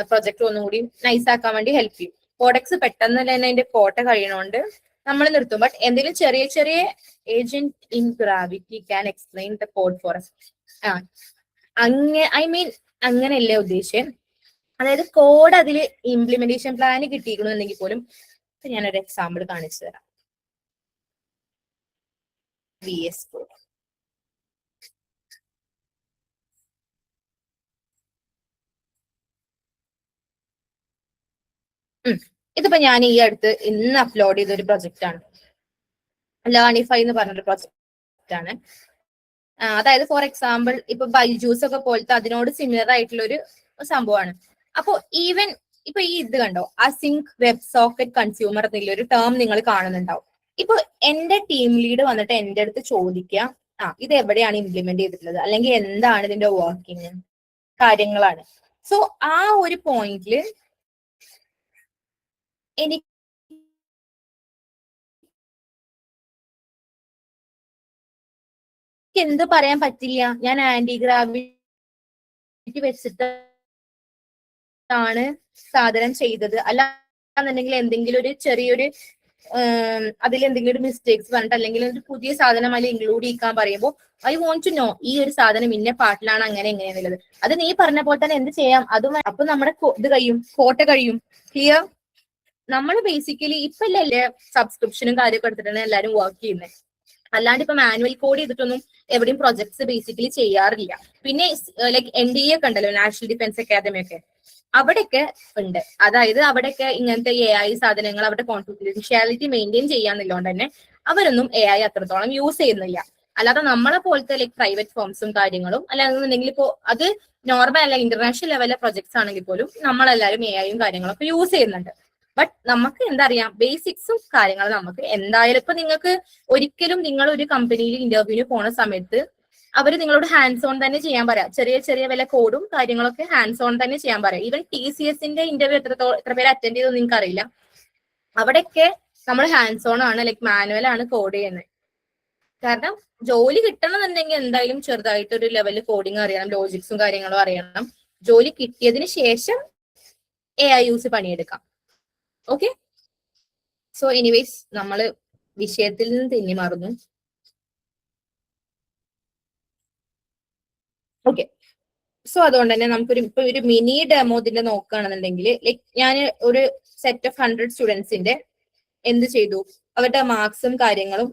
Speaker 1: പ്രൊജക്ട് ഒന്നും കൂടി നൈസ് ആക്കാൻ വേണ്ടി ഹെൽപ്പ് ചെയ്യും. കോഡെക്സ് പെട്ടെന്ന് തന്നെ അതിന്റെ കോട്ട കഴിയണോണ്ട് നമ്മൾ നിർത്തും. ബട്ട് എന്തെങ്കിലും ചെറിയ ചെറിയ agent in gravity can explain the code for us. ആ ഐ മീൻ അങ്ങനെയല്ലേ ഉദ്ദേശിച്ചത്. അതായത് കോഡ് അതിൽ ഇംപ്ലിമെന്റേഷൻ പ്ലാൻ കിട്ടിയിരിക്കണമെന്നുണ്ടെങ്കിൽ പോലും ഞാനൊരു എക്സാമ്പിൾ കാണിച്ചു തരാം. VS code. ഇതിപ്പോ ഞാൻ ഈ അടുത്ത് ഇന്ന് അപ്ലോഡ് ചെയ്ത ഒരു പ്രൊജക്റ്റ് ആണ്. ലേണിഫൈ എന്ന് പറഞ്ഞൊരു പ്രൊജക്റ്റ് ആണ്. അതായത് ഫോർ എക്സാമ്പിൾ ഇപ്പൊ ബൈജൂസ് ഒക്കെ പോലത്തെ അതിനോട് സിമിലർ ആയിട്ടുള്ള ഒരു സംഭവമാണ്. അപ്പോ ഈവൻ ഇപ്പൊ ഈ ഇത് കണ്ടോ, അസിങ്ക് വെബ് സോക്കറ്റ് കൺസ്യൂമർ എന്നുള്ള ഒരു ടേം നിങ്ങൾ കാണുന്നുണ്ടാവും. ഇപ്പൊ എന്റെ ടീം ലീഡ് വന്നിട്ട് എന്റെ അടുത്ത് ചോദിക്കുക, ഇത് എവിടെയാണ് ഇംപ്ലിമെന്റ് ചെയ്തിട്ടുള്ളത്, അല്ലെങ്കിൽ എന്താണ് ഇതിന്റെ വർക്കിംഗ് കാര്യങ്ങളാണ്. സോ ആ ഒരു പോയിന്റില് എനിക്ക് എന്ത് പറയാൻ പറ്റില്ല, ഞാൻ ആന്റി ഗ്രാവിറ്റി വെച്ചിട്ടാണ് സാധനം ചെയ്തത്, അല്ലാന്നുണ്ടെങ്കിൽ എന്തെങ്കിലും ഒരു ചെറിയൊരു അതിലെന്തെങ്കിലും ഒരു മിസ്റ്റേക്സ് പറഞ്ഞിട്ട് അല്ലെങ്കിൽ ഒരു പുതിയ സാധനം അതിൽ ഇൻക്ലൂഡ് ചെയ്യിക്കാൻ പറയുമ്പോൾ ഐ വോണ്ട് ടു നോ ഈ ഒരു സാധനം ഇന്ന പാർട്ടിലാണ് അങ്ങനെ എങ്ങനെയാന്നുള്ളത്. അത് നീ പറഞ്ഞ പോലെ തന്നെ എന്ത് ചെയ്യാം അതും. അപ്പൊ നമ്മുടെ ഇത് കഴിയും, കോട്ട കഴിയും. ക്ലിയർ? നമ്മൾ ബേസിക്കലി ഇപ്പൊ അല്ലേ സബ്സ്ക്രിപ്ഷനും കാര്യമൊക്കെ എടുത്തിട്ടാണ് എല്ലാവരും വർക്ക് ചെയ്യുന്നത്. അല്ലാണ്ട് ഇപ്പൊ മാനുവൽ കോഡ് ചെയ്തിട്ടൊന്നും എവിടെയും പ്രൊജക്ട്സ് ബേസിക്കലി ചെയ്യാറില്ല. പിന്നെ ലൈക്ക് NDA ഒക്കെ ഉണ്ടല്ലോ, നാഷണൽ ഡിഫൻസ് അക്കാദമി ഒക്കെ, അവിടെയൊക്കെ ഉണ്ട്. അതായത് അവിടെയൊക്കെ ഇങ്ങനത്തെ AI സാധനങ്ങൾ അവരുടെ കോൺഫിഡൻഷ്യാലിറ്റി മെയിൻറ്റെയിൻ ചെയ്യാന്നുള്ളതുകൊണ്ട് തന്നെ അവരൊന്നും AI അത്രത്തോളം യൂസ് ചെയ്യുന്നില്ല. അല്ലാതെ നമ്മളെ പോലത്തെ ലൈക്ക് പ്രൈവറ്റ് ഫോംസും കാര്യങ്ങളും അല്ലാന്നുണ്ടെങ്കിൽ ഇപ്പോ അത് നോർമൽ അല്ല ഇന്റർനാഷണൽ ലെവലിലെ പ്രൊജക്ട്സ് ആണെങ്കിൽ പോലും നമ്മളെല്ലാവരും AIയും കാര്യങ്ങളൊക്കെ യൂസ് ചെയ്യുന്നുണ്ട്. ബട്ട് നമുക്ക് എന്താ അറിയാം, ബേസിക്സും കാര്യങ്ങളും നമുക്ക് എന്തായാലും ഇപ്പൊ നിങ്ങൾക്ക് ഒരിക്കലും നിങ്ങൾ ഒരു കമ്പനിയിൽ ഇന്റർവ്യൂവിന് പോണ സമയത്ത് അവർ നിങ്ങളോട് ഹാൻഡ്സ് ഓൺ തന്നെ ചെയ്യാൻ പറയാം. ചെറിയ ചെറിയ വല്ല കോഡും കാര്യങ്ങളൊക്കെ ഹാൻഡ്സ് ഓൺ തന്നെ ചെയ്യാൻ പറയാം. ഈവൻ TCSന്റെ ഇന്റർവ്യൂ എത്ര പേര് അറ്റൻഡ് ചെയ്തെന്ന് നിങ്ങൾക്ക് അറിയില്ല. അവിടെയൊക്കെ നമ്മൾ ഹാൻഡ്സ് ഓൺ ആണ്, ലൈക്ക് മാനുവൽ ആണ് കോഡ് ചെയ്യുന്നത്. കാരണം ജോലി കിട്ടണമെന്നുണ്ടെങ്കിൽ എന്തായാലും ചെറുതായിട്ടൊരു ലെവലിൽ കോഡിങ് അറിയണം, ലോജിക്സും കാര്യങ്ങളും അറിയണം. ജോലി കിട്ടിയതിന് ശേഷം AI യൂസ് പണിയെടുക്കാം. ഓക്കെ, സോ എനിവേസ് നമ്മള് വിഷയത്തിൽ നിന്ന് തെന്നി മാറുന്നു. ഓക്കെ, സോ അതുകൊണ്ട് തന്നെ നമുക്കൊരു ഇപ്പൊ ഒരു മിനി ഡെമോ ഇതിന്റെ നോക്കുകയാണെന്നുണ്ടെങ്കിൽ ലൈക്ക് ഞാൻ ഒരു സെറ്റ് ഓഫ് 100 സ്റ്റുഡൻസിന്റെ എന്ത് ചെയ്തു, അവരുടെ മാർക്സും കാര്യങ്ങളും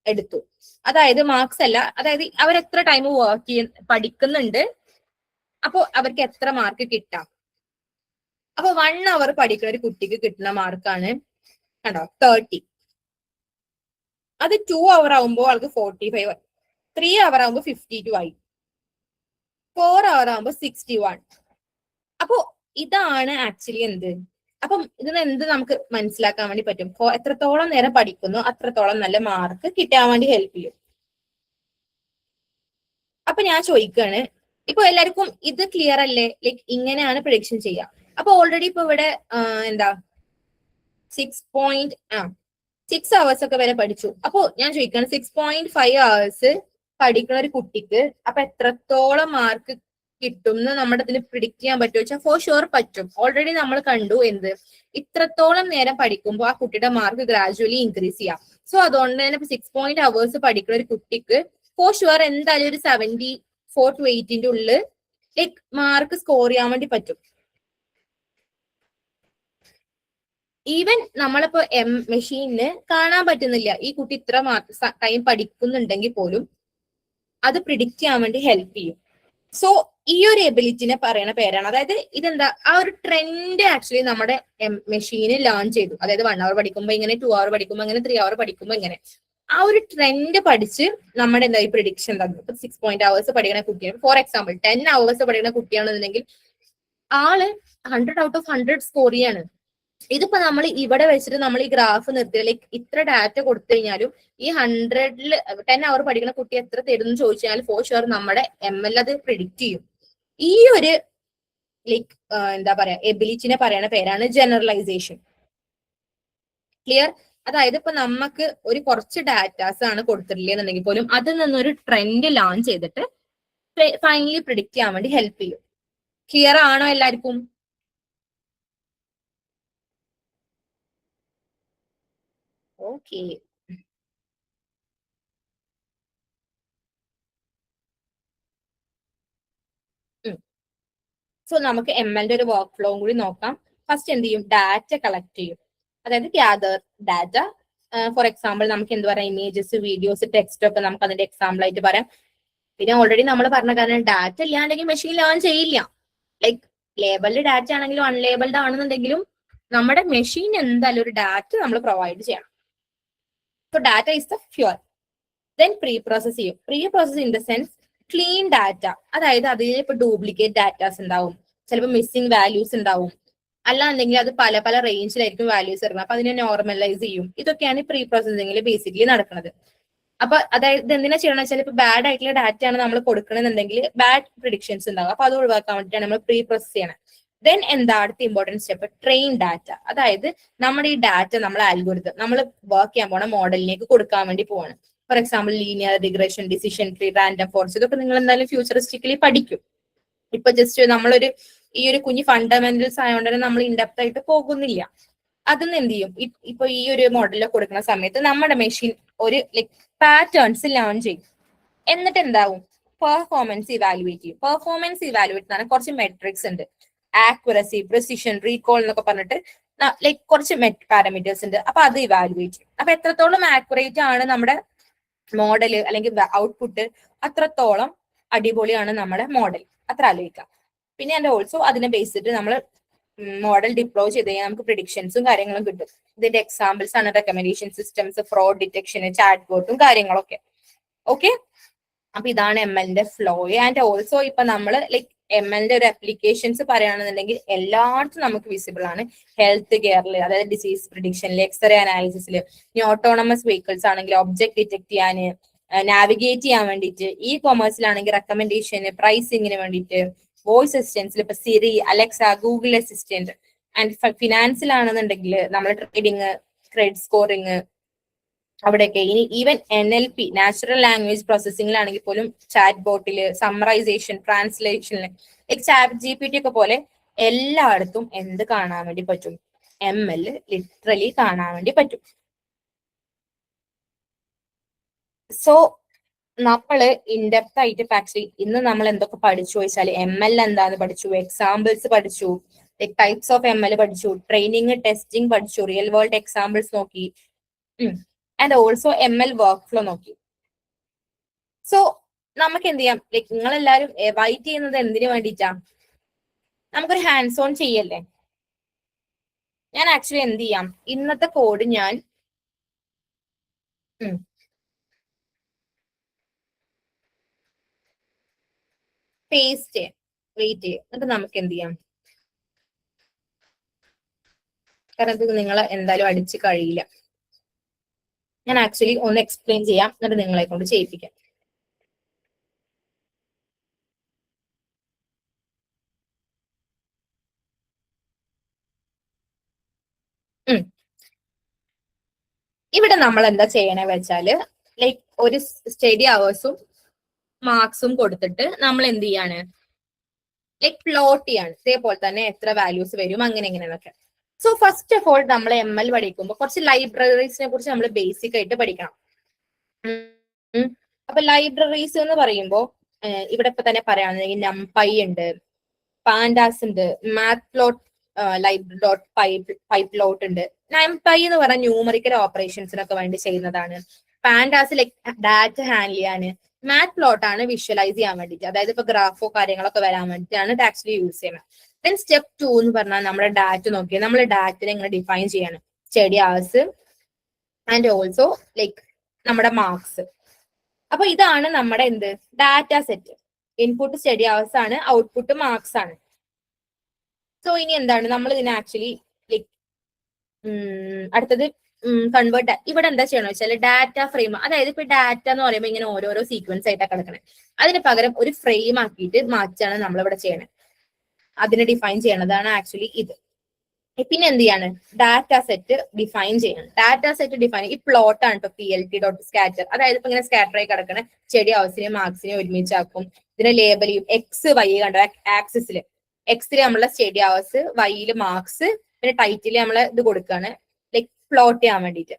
Speaker 1: എടുത്തു. അതായത് മാർക്സ് അല്ല, അതായത് അവരെത്ര ടൈം വർക്ക് പഠിക്കുന്നുണ്ട്, അപ്പോ അവർക്ക് എത്ര മാർക്ക് കിട്ടാം. അപ്പൊ 1 അവർ പഠിക്കുന്ന ഒരു കുട്ടിക്ക് കിട്ടുന്ന മാർക്കാണ് കണ്ടോ 30. അത് 2 അവർ ആവുമ്പോൾ ആൾക്ക് 45, 3 അവർ ആവുമ്പോൾ 52 ആയി, 4 അവർ ആവുമ്പോൾ 61. അപ്പോ ഇതാണ് ആക്ച്വലി എന്ത്. അപ്പം ഇതിന് എന്ത് നമുക്ക് മനസ്സിലാക്കാൻ വേണ്ടി പറ്റും, എത്രത്തോളം നേരം പഠിക്കുന്നു അത്രത്തോളം നല്ല മാർക്ക് കിട്ടാൻ വേണ്ടി ഹെൽപ്പ് ചെയ്യും. അപ്പൊ ഞാൻ ചോദിക്കുകയാണ്, ഇപ്പൊ എല്ലാവർക്കും ഇത് ക്ലിയർ അല്ലേ? ലൈക്ക് ഇങ്ങനെയാണ് പ്രഡിക്ഷൻ ചെയ്യുക. അപ്പൊ ഓൾറെഡി ഇപ്പൊ ഇവിടെ എന്താ 6 hours ഒക്കെ വരെ പഠിച്ചു. അപ്പൊ ഞാൻ ചോദിക്കുകയാണ് 6.5 hours പഠിക്കുന്ന ഒരു കുട്ടിക്ക് അപ്പൊ എത്രത്തോളം മാർക്ക് കിട്ടും എന്ന് നമ്മുടെ ഇതിന് പ്രിഡിക്ട് ചെയ്യാൻ പറ്റുമോ വെച്ചാൽ ഫോർ ഷുവർ പറ്റും. ഓൾറെഡി നമ്മൾ കണ്ടു എന്ത്, ഇത്രത്തോളം നേരം പഠിക്കുമ്പോൾ ആ കുട്ടിയുടെ മാർക്ക് ഗ്രാജുവലി ഇൻക്രീസ് ചെയ്യാം. സോ അതുകൊണ്ട് തന്നെ 6 hours പഠിക്കുന്ന ഒരു കുട്ടിക്ക് ഫോർ ഷുവർ എന്തായാലും ഒരു 74 to 80 ഉള്ളിൽ ലൈക്ക് മാർക്ക് സ്കോർ ചെയ്യാൻ വേണ്ടി പറ്റും. ഈവൻ നമ്മളിപ്പോ മെഷീനിന് കാണാൻ പറ്റുന്നില്ല ഈ കുട്ടി ഇത്ര ടൈം പഠിക്കുന്നുണ്ടെങ്കിൽ പോലും അത് പ്രിഡിക്റ്റ് ചെയ്യാൻ വേണ്ടി ഹെൽപ്പ് ചെയ്യും. സോ ഈ ഒരു എബിലിറ്റിനെ പറയുന്ന പേരാണ്, അതായത് ഇതെന്താ ആ ഒരു ട്രെൻഡ് ആക്ച്വലി നമ്മുടെ മെഷീന് ലേൺ ചെയ്തു. അതായത് 1 hour പഠിക്കുമ്പോൾ ഇങ്ങനെ, 2 hour പഠിക്കുമ്പോൾ ഇങ്ങനെ, 3 hour പഠിക്കുമ്പോൾ ഇങ്ങനെ, ആ ഒരു ട്രെൻഡ് പഠിച്ച് നമ്മുടെ എന്താ ഈ പ്രിഡിക്ഷൻ തന്നു. 6 hours പഠിക്കുന്ന കുട്ടിയാണ്, ഫോർ എക്സാമ്പിൾ 10 hours പഠിക്കുന്ന കുട്ടിയാണെന്നുണ്ടെങ്കിൽ ആള് 100 out of 100 സ്കോർ ചെയ്യാണ്. ഇതിപ്പോ നമ്മൾ ഇവിടെ വെച്ചിട്ട് നമ്മൾ ഈ ഗ്രാഫ് നിർത്തി ലൈക്ക് ഇത്ര ഡാറ്റ കൊടുത്തു കഴിഞ്ഞാലും ഈ 100ൽ 10 hour പഠിക്കുന്ന കുട്ടി എത്ര തരുന്നു ചോദിച്ചാൽ ഫോർ ഷുവർ നമ്മുടെ ML അത് പ്രിഡിക്റ്റ് ചെയ്യും. ഈ ഒരു ലൈക്ക് എന്താ പറയാ എബിലിറ്റിനെ പറയുന്ന പേരാണ് ജനറലൈസേഷൻ. ക്ലിയർ? അതായത് ഇപ്പൊ നമുക്ക് ഒരു കുറച്ച് ഡാറ്റാസ് ആണ് കൊടുത്തിട്ടില്ലെന്നുണ്ടെങ്കിൽ പോലും അതിൽ നിന്നൊരു ട്രെൻഡ് ലേൺ ചെയ്തിട്ട് ഫൈനലി പ്രിഡിക്റ്റ് ചെയ്യാൻ വേണ്ടി ഹെൽപ്പ് ചെയ്യും. ക്ലിയർ ആണോ എല്ലാവർക്കും? ഓക്കെ. സോ നമുക്ക് MLന്റെ ഒരു വർക്ക് ഫ്ലോയും കൂടി നോക്കാം. ഫസ്റ്റ് എന്ത് ചെയ്യും? ഡാറ്റ കളക്ട് ചെയ്യും. അതായത് ഗ്യാദർ ഡാറ്റ. ഫോർ എക്സാമ്പിൾ നമുക്ക് എന്ത് പറയാം? ഇമേജസ്, വീഡിയോസ്, ടെക്സ്റ്റ് ഒക്കെ നമുക്ക് അതിന്റെ എക്സാമ്പിൾ ആയിട്ട് പറയാം. പിന്നെ ഓൾറെഡി നമ്മൾ പറഞ്ഞ കാരണം ഡാറ്റ ഇല്ലാണ്ടെങ്കിൽ മെഷീൻ ലേൺ ചെയ്യില്ല. ലൈക്ക് ലേബിൾഡ് ഡാറ്റ ആണെങ്കിലും അൺലേബിൾഡ് ആണെന്നുണ്ടെങ്കിലും നമ്മുടെ മെഷീൻ എന്തായാലും ഒരു ഡാറ്റ നമ്മൾ പ്രൊവൈഡ് ചെയ്യണം. So data is the fuel. Then pre process ചെയ്യും. Pre process in the sense clean data. അതായത് അതിൽ ഇപ്പൊ ഡ്യൂപ്ലിക്കേറ്റ് ഡാറ്റാസ് ഉണ്ടാവും, ചിലപ്പോൾ മിസ്സിംഗ് വാല്യൂസ് ഉണ്ടാവും, അല്ലാന്നുണ്ടെങ്കിൽ അത് പല പല റേഞ്ചിലായിരിക്കും വാല്യൂസ് ഇറങ്ങുന്നത്. അപ്പൊ അതിനെ നോർമലൈസ് ചെയ്യും. ഇതൊക്കെയാണ് പ്രീ പ്രോസസ്സിംഗിൽ ബേസിക്കലി നടക്കുന്നത്. അപ്പൊ അതായത് എന്തിനാ ചെയ്യണമെന്ന് വെച്ചാൽ ഇപ്പൊ ബാഡ് ആയിട്ടുള്ള ഡാറ്റ ആണ് നമ്മൾ കൊടുക്കണമെന്നുണ്ടെങ്കിൽ ബാഡ് പ്രിഡിക്ഷൻസ് ഉണ്ടാവും. അപ്പൊ അത് ഒഴിവാക്കാൻ വേണ്ടിയിട്ടാണ് നമ്മൾ പ്രീ പ്രോസസ് ചെയ്യണം. ദെൻ എന്താ അടുത്ത ഇമ്പോർട്ടൻറ്റ് സ്റ്റെപ്പ്? Train data. അതായത് നമ്മുടെ ഈ ഡാറ്റ നമ്മൾ അൽഗോരിതം നമ്മൾ വർക്ക് ചെയ്യാൻ പോണ മോഡലിലേക്ക് കൊടുക്കാൻ വേണ്ടി പോവാണ്. For example linear regression, decision tree, random forest, ഇതൊക്കെ നിങ്ങൾ എന്തായാലും ഫ്യൂച്ചറിസ്റ്റിക്കലി പഠിക്കും. ഇപ്പൊ ജസ്റ്റ് നമ്മളൊരു ഈ ഒരു കുഞ്ഞു ഫണ്ടമെന്റൽസ് ആയതുകൊണ്ട് തന്നെ നമ്മൾ ഇൻഡെപ്ത് ആയിട്ട് പോകുന്നില്ല. അതൊന്നും എന്ത് ചെയ്യും? ഇപ്പൊ ഈ ഒരു മോഡലിൽ കൊടുക്കുന്ന സമയത്ത് നമ്മുടെ മെഷീൻ ഒരു ലൈക് പാറ്റേൺസ് ലേൺ ചെയ്യും. എന്നിട്ട് എന്താവും? പെർഫോമൻസ് ഇവാലുവേറ്റ് ചെയ്യും. പെർഫോമൻസ് ഇവാലുവേറ്റ് എന്ന് കുറച്ച് മെട്രിക്സ് ഉണ്ട്. ആക്യുറസി, പ്രിസിഷൻ, റീകോൾ എന്നൊക്കെ പറഞ്ഞിട്ട് ലൈക് കുറച്ച് പാരാമീറ്റേഴ്സ് ഉണ്ട്. അപ്പൊ അത് ഇവാലുവേറ്റ് ചെയ്യും. അപ്പൊ എത്രത്തോളം ആക്യുറേറ്റ് ആണ് നമ്മുടെ മോഡല് അല്ലെങ്കിൽ ഔട്ട്പുട്ട്, അത്രത്തോളം അടിപൊളിയാണ് നമ്മുടെ മോഡൽ. അത്ര ആലോചിക്കാം. പിന്നെ അതിന്റെ ഓൾസോ അതിനെ ബേസ് ചെയ്തിട്ട് നമ്മൾ മോഡൽ ഡിപ്ലോയ് ചെയ്ത് കഴിഞ്ഞാൽ നമുക്ക് പ്രിഡിക്ഷൻസും കാര്യങ്ങളും കിട്ടും. ഇതിന്റെ എക്സാമ്പിൾസ് ആണ് recommendation systems, fraud detection, chat ബോട്ടും കാര്യങ്ങളൊക്കെ. ഓക്കെ, അപ്പൊ ഇതാണ് MLന്റെ ഫ്ലോ. ആൻഡ് ഓൾസോ ഇപ്പൊ നമ്മൾ ലൈക് MLന്റെ ഒരു അപ്ലിക്കേഷൻസ് പറയുകയാണെന്നുണ്ടെങ്കിൽ എല്ലായിടത്തും നമുക്ക് വിസിബിൾ ആണ്. ഹെൽത്ത് കെയറിൽ, അതായത് ഡിസീസ് പ്രിഡിക്ഷനിൽ, എക്സ്റേ അനാലിസിസിൽ, ഇനി ഓട്ടോണമസ് വെഹിക്കിൾസ് ആണെങ്കിൽ ഒബ്ജക്ട് ഡിറ്റക്ട് ചെയ്യാൻ, നാവിഗേറ്റ് ചെയ്യാൻ വേണ്ടിയിട്ട്, ഇ കൊമേഴ്സിലാണെങ്കിൽ റെക്കമെൻഡേഷന്, പ്രൈസിങ്ങിന് വേണ്ടിയിട്ട്, വോയിസ് അസിസ്റ്റൻസിൽ ഇപ്പൊ Siri, Alexa, Google assistant, and ഫിനാൻസിലാണെന്നുണ്ടെങ്കിൽ നമ്മൾ ട്രേഡിങ്, ക്രെഡിറ്റ് സ്കോറിങ്, അവിടെയൊക്കെ. ഇനി ഈവൻ NLP, നാച്ചുറൽ ലാംഗ്വേജ് പ്രോസസ്സിംഗിലാണെങ്കിൽ പോലും ചാറ്റ് ബോട്ടില്, സമ്മറൈസേഷൻ, ട്രാൻസ്ലേഷനിൽ, ചാറ്റ് GPT ഒക്കെ പോലെ എല്ലായിടത്തും എന്ത് കാണാൻ വേണ്ടി പറ്റും? ML ലിറ്ററലി കാണാൻ വേണ്ടി പറ്റും. സോ നമ്മള് ഇൻഡെപ്ത് ആയിട്ട് ആക്ച്വലി ഇന്ന് നമ്മൾ എന്തൊക്കെ പഠിച്ചു വെച്ചാൽ ML എന്താന്ന് പഠിച്ചു, എക്സാമ്പിൾസ് പഠിച്ചു, ടൈപ്സ് ഓഫ് ML പഠിച്ചു, ട്രെയിനിങ്, ടെസ്റ്റിംഗ് പഠിച്ചു, റിയൽ വേൾഡ് എക്സാമ്പിൾസ് നോക്കി, and also ML work flow നോക്കി. സോ നമുക്ക് എന്ത് ചെയ്യാം? ലൈക് നിങ്ങൾ എല്ലാവരും വെയിറ്റ് ചെയ്യുന്നത് എന്തിനു വേണ്ടിയിട്ടാ? നമുക്കൊരു ഹാൻഡ്സ് ഓൺ ചെയ്യല്ലേ? ഞാൻ ആക്ച്വലി എന്ത് ചെയ്യാം? ഇന്നത്തെ കോഡ് ഞാൻ പേസ്റ്റ് ചെയ്യാം. വെയിറ്റ് ചെയ്യാം. എന്നിട്ട് നമുക്ക് എന്ത് ചെയ്യാം? കാരണം ഇത് നിങ്ങൾ എന്തായാലും അടിച്ച് കഴിയില്ല. ഞാൻ ആക്ച്വലി ഒന്ന് എക്സ്പ്ലെയിൻ ചെയ്യാം, എന്നിട്ട് നിങ്ങളെ കൊണ്ട് ചെയ്യിപ്പിക്കാം. ഇവിടെ നമ്മൾ എന്താ ചെയ്യണേ വെച്ചാല് ലൈക്ക് ഒരു സ്റ്റഡി അവേഴ്സും മാർക്സും കൊടുത്തിട്ട് നമ്മൾ എന്ത് ചെയ്യാണ്? ലൈക്ക് പ്ലോട്ട് ചെയ്യാണ്. ഇതേപോലെ തന്നെ എത്ര വാല്യൂസ് വരും, അങ്ങനെ എങ്ങനെയൊക്കെ. സോ ഫസ്റ്റ് ഓഫ് ഓൾ നമ്മൾ ML പഠിക്കുമ്പോൾ കുറച്ച് ലൈബ്രറീസിനെ കുറിച്ച് നമ്മൾ ബേസിക് ആയിട്ട് പഠിക്കണം. അപ്പൊ ലൈബ്രറീസ് എന്ന് പറയുമ്പോൾ ഇവിടെ ഇപ്പൊ തന്നെ പറയുകയാണെന്നുണ്ടെങ്കിൽ NumPy ഉണ്ട്, പാൻഡാസ് ഉണ്ട്, മാത്പ്ലോട്ട് പൈപ്ലോട്ട് ഉണ്ട്. NumPy എന്ന് പറഞ്ഞ ന്യൂമറിക്കൽ ഓപ്പറേഷൻസിനൊക്കെ വേണ്ടി ചെയ്യുന്നതാണ്. പാൻഡാസ് ലൈക്ക് ഡാറ്റ ഹാൻഡിൽ ചെയ്യാന്, മാത്പ്ലോട്ട് ആണ് വിഷ്വലൈസ് ചെയ്യാൻ വേണ്ടിയിട്ട്, അതായത് ഇപ്പൊ ഗ്രാഫോ കാര്യങ്ങളൊക്കെ വരാൻ വേണ്ടിയിട്ടാണ് ഇത് ആക്ച്വലി യൂസ് ചെയ്യുന്നത്. ദെൻ സ്റ്റെപ്പ് 2 എന്ന് പറഞ്ഞാൽ നമ്മുടെ ഡാറ്റ നോക്കിയാൽ നമ്മൾ ഡാറ്റനെ എങ്ങനെ ഡിഫൈൻ ചെയ്യാണ്, study hours and also like നമ്മുടെ മാർക്സ്. അപ്പൊ ഇതാണ് നമ്മുടെ എന്ത് data set. Input study hours ആണ്, ഔട്ട്പുട്ട് മാർക്സ് ആണ്. സോ ഇനി എന്താണ് നമ്മൾ ഇതിനെ ആക്ച്വലി ലൈക്ക് അടുത്തത് കൺവേർട്ട്. ഇവിടെ എന്താ ചെയ്യണമെന്ന് വെച്ചാൽ ഡാറ്റ ഫ്രെയിം, അതായത് ഇപ്പൊ ഡാറ്റ എന്ന് പറയുമ്പോൾ ഇങ്ങനെ ഓരോരോ സീക്വൻസ് ആയിട്ടാണ് കിടക്കണേ. അതിന് പകരം ഒരു ഫ്രെയിം ആക്കിയിട്ട് മാറ്റാണ് നമ്മളിവിടെ ചെയ്യണത്. അതിനെ ഡിഫൈൻ ചെയ്യണതാണ് ആക്ച്വലി ഇത്. പിന്നെ എന്ത് ചെയ്യാണ്? ഡാറ്റ സെറ്റ് ഡിഫൈൻ ചെയ്യണം. ഡാറ്റ സെറ്റ് ഡിഫൈൻ ഈ പ്ലോട്ട് ആണ് കേട്ടോ, PLT.scatter. അതായത് ഇപ്പൊ ഇങ്ങനെ സ്കാറ്റർ ആയി കിടക്കണ ചെടി ഹൗസിനെയും മാർക്സിനെയും ഒരുമിച്ചാക്കും. ഇതിനെ ലേബൽ ചെയ്യും. X, Y കണ്ടോ, ആക്സിസില് X-ല് നമ്മളെ സ്റ്റഡി അവേഴ്സ്, Y-ല് മാർക്സ്, പിന്നെ ടൈറ്റില് നമ്മള് ഇത് കൊടുക്കുകയാണ് ലൈക്ക് പ്ലോട്ട് ചെയ്യാൻ വേണ്ടിയിട്ട്.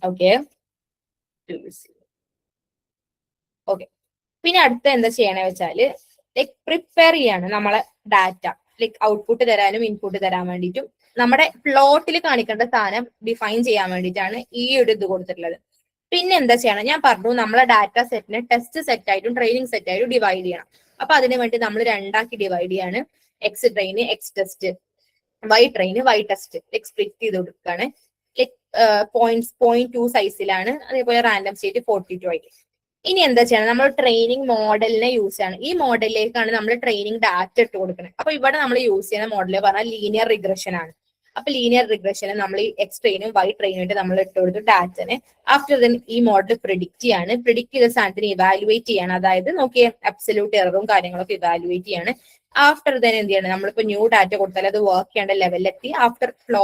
Speaker 1: Okay okay. പിന്നെ അടുത്ത എന്താ ചെയ്യണേ വെച്ചാല് ലൈക് പ്രിപ്പയർ ചെയ്യാണ് നമ്മളെ ഡാറ്റ, ലൈക് ഔട്ട്പുട്ട് തരാനും ഇൻപുട്ട് തരാൻ വേണ്ടിയിട്ടും നമ്മുടെ പ്ലോട്ടിൽ കാണിക്കേണ്ട സാധനം ഡിഫൈൻ ചെയ്യാൻ വേണ്ടിയിട്ടാണ് ഈ ഒരു ഇത് കൊടുത്തിട്ടുള്ളത്. പിന്നെ എന്താ ചെയ്യണം, ഞാൻ പറഞ്ഞു നമ്മളെ ഡാറ്റ സെറ്റിനെ ടെസ്റ്റ് സെറ്റ് ആയിട്ടും ട്രെയിനിങ് സെറ്റ് ആയിട്ടും ഡിവൈഡ് ചെയ്യണം. അപ്പൊ അതിന് വേണ്ടി നമ്മൾ രണ്ടാക്കി ഡിവൈഡ് ചെയ്യാണ്. X train X test, Y train Y test, like split ചെയ്ത് കൊടുക്കുകയാണ്. ലൈക് 0.2 സൈസിലാണ്, അതേപോലെ റാൻഡം സ്റ്റേറ്റ് 42 ആയിട്ട്. ഇനി എന്താ ചെയ്യണം, നമ്മൾ ട്രെയിനിങ് മോഡലിനെ യൂസ് ചെയ്യണം. ഈ മോഡലിലേക്കാണ് നമ്മൾ ട്രെയിനിങ് ഡാറ്റ ഇട്ട് കൊടുക്കുന്നത്. അപ്പൊ ഇവിടെ നമ്മൾ യൂസ് ചെയ്യുന്ന മോഡൽ പറഞ്ഞാൽ ലീനിയർ റിഗ്രഷൻ ആണ്. അപ്പൊ ലീനിയർ റിഗ്രഷന് നമ്മൾ ഈ എക്സ് ട്രെയിനും വൈ ട്രെയിനും നമ്മൾ ഇട്ട് കൊടുത്തു ഡാറ്റനെ. ആഫ്റ്റർ ദെൻ ഈ മോഡൽ പ്രിഡിക്റ്റ് ചെയ്യാണ്. പ്രിഡിക്റ്റ് ചെയ്ത സാധനത്തിന് ഇവാലുവേറ്റ് ചെയ്യാണ്. അതായത് നോക്കിയേ അബ്സല്യൂട്ട് എററും കാര്യങ്ങളൊക്കെ ഇവാലുവേറ്റ് ചെയ്യാണ്. ആഫ്റ്റർ ദെൻ എന്ത് ചെയ്യണം, നമ്മളിപ്പോ ന്യൂ ഡാറ്റ കൊടുത്താൽ അത് വർക്ക് ചെയ്യേണ്ട ലെവലിലെത്തി. After flow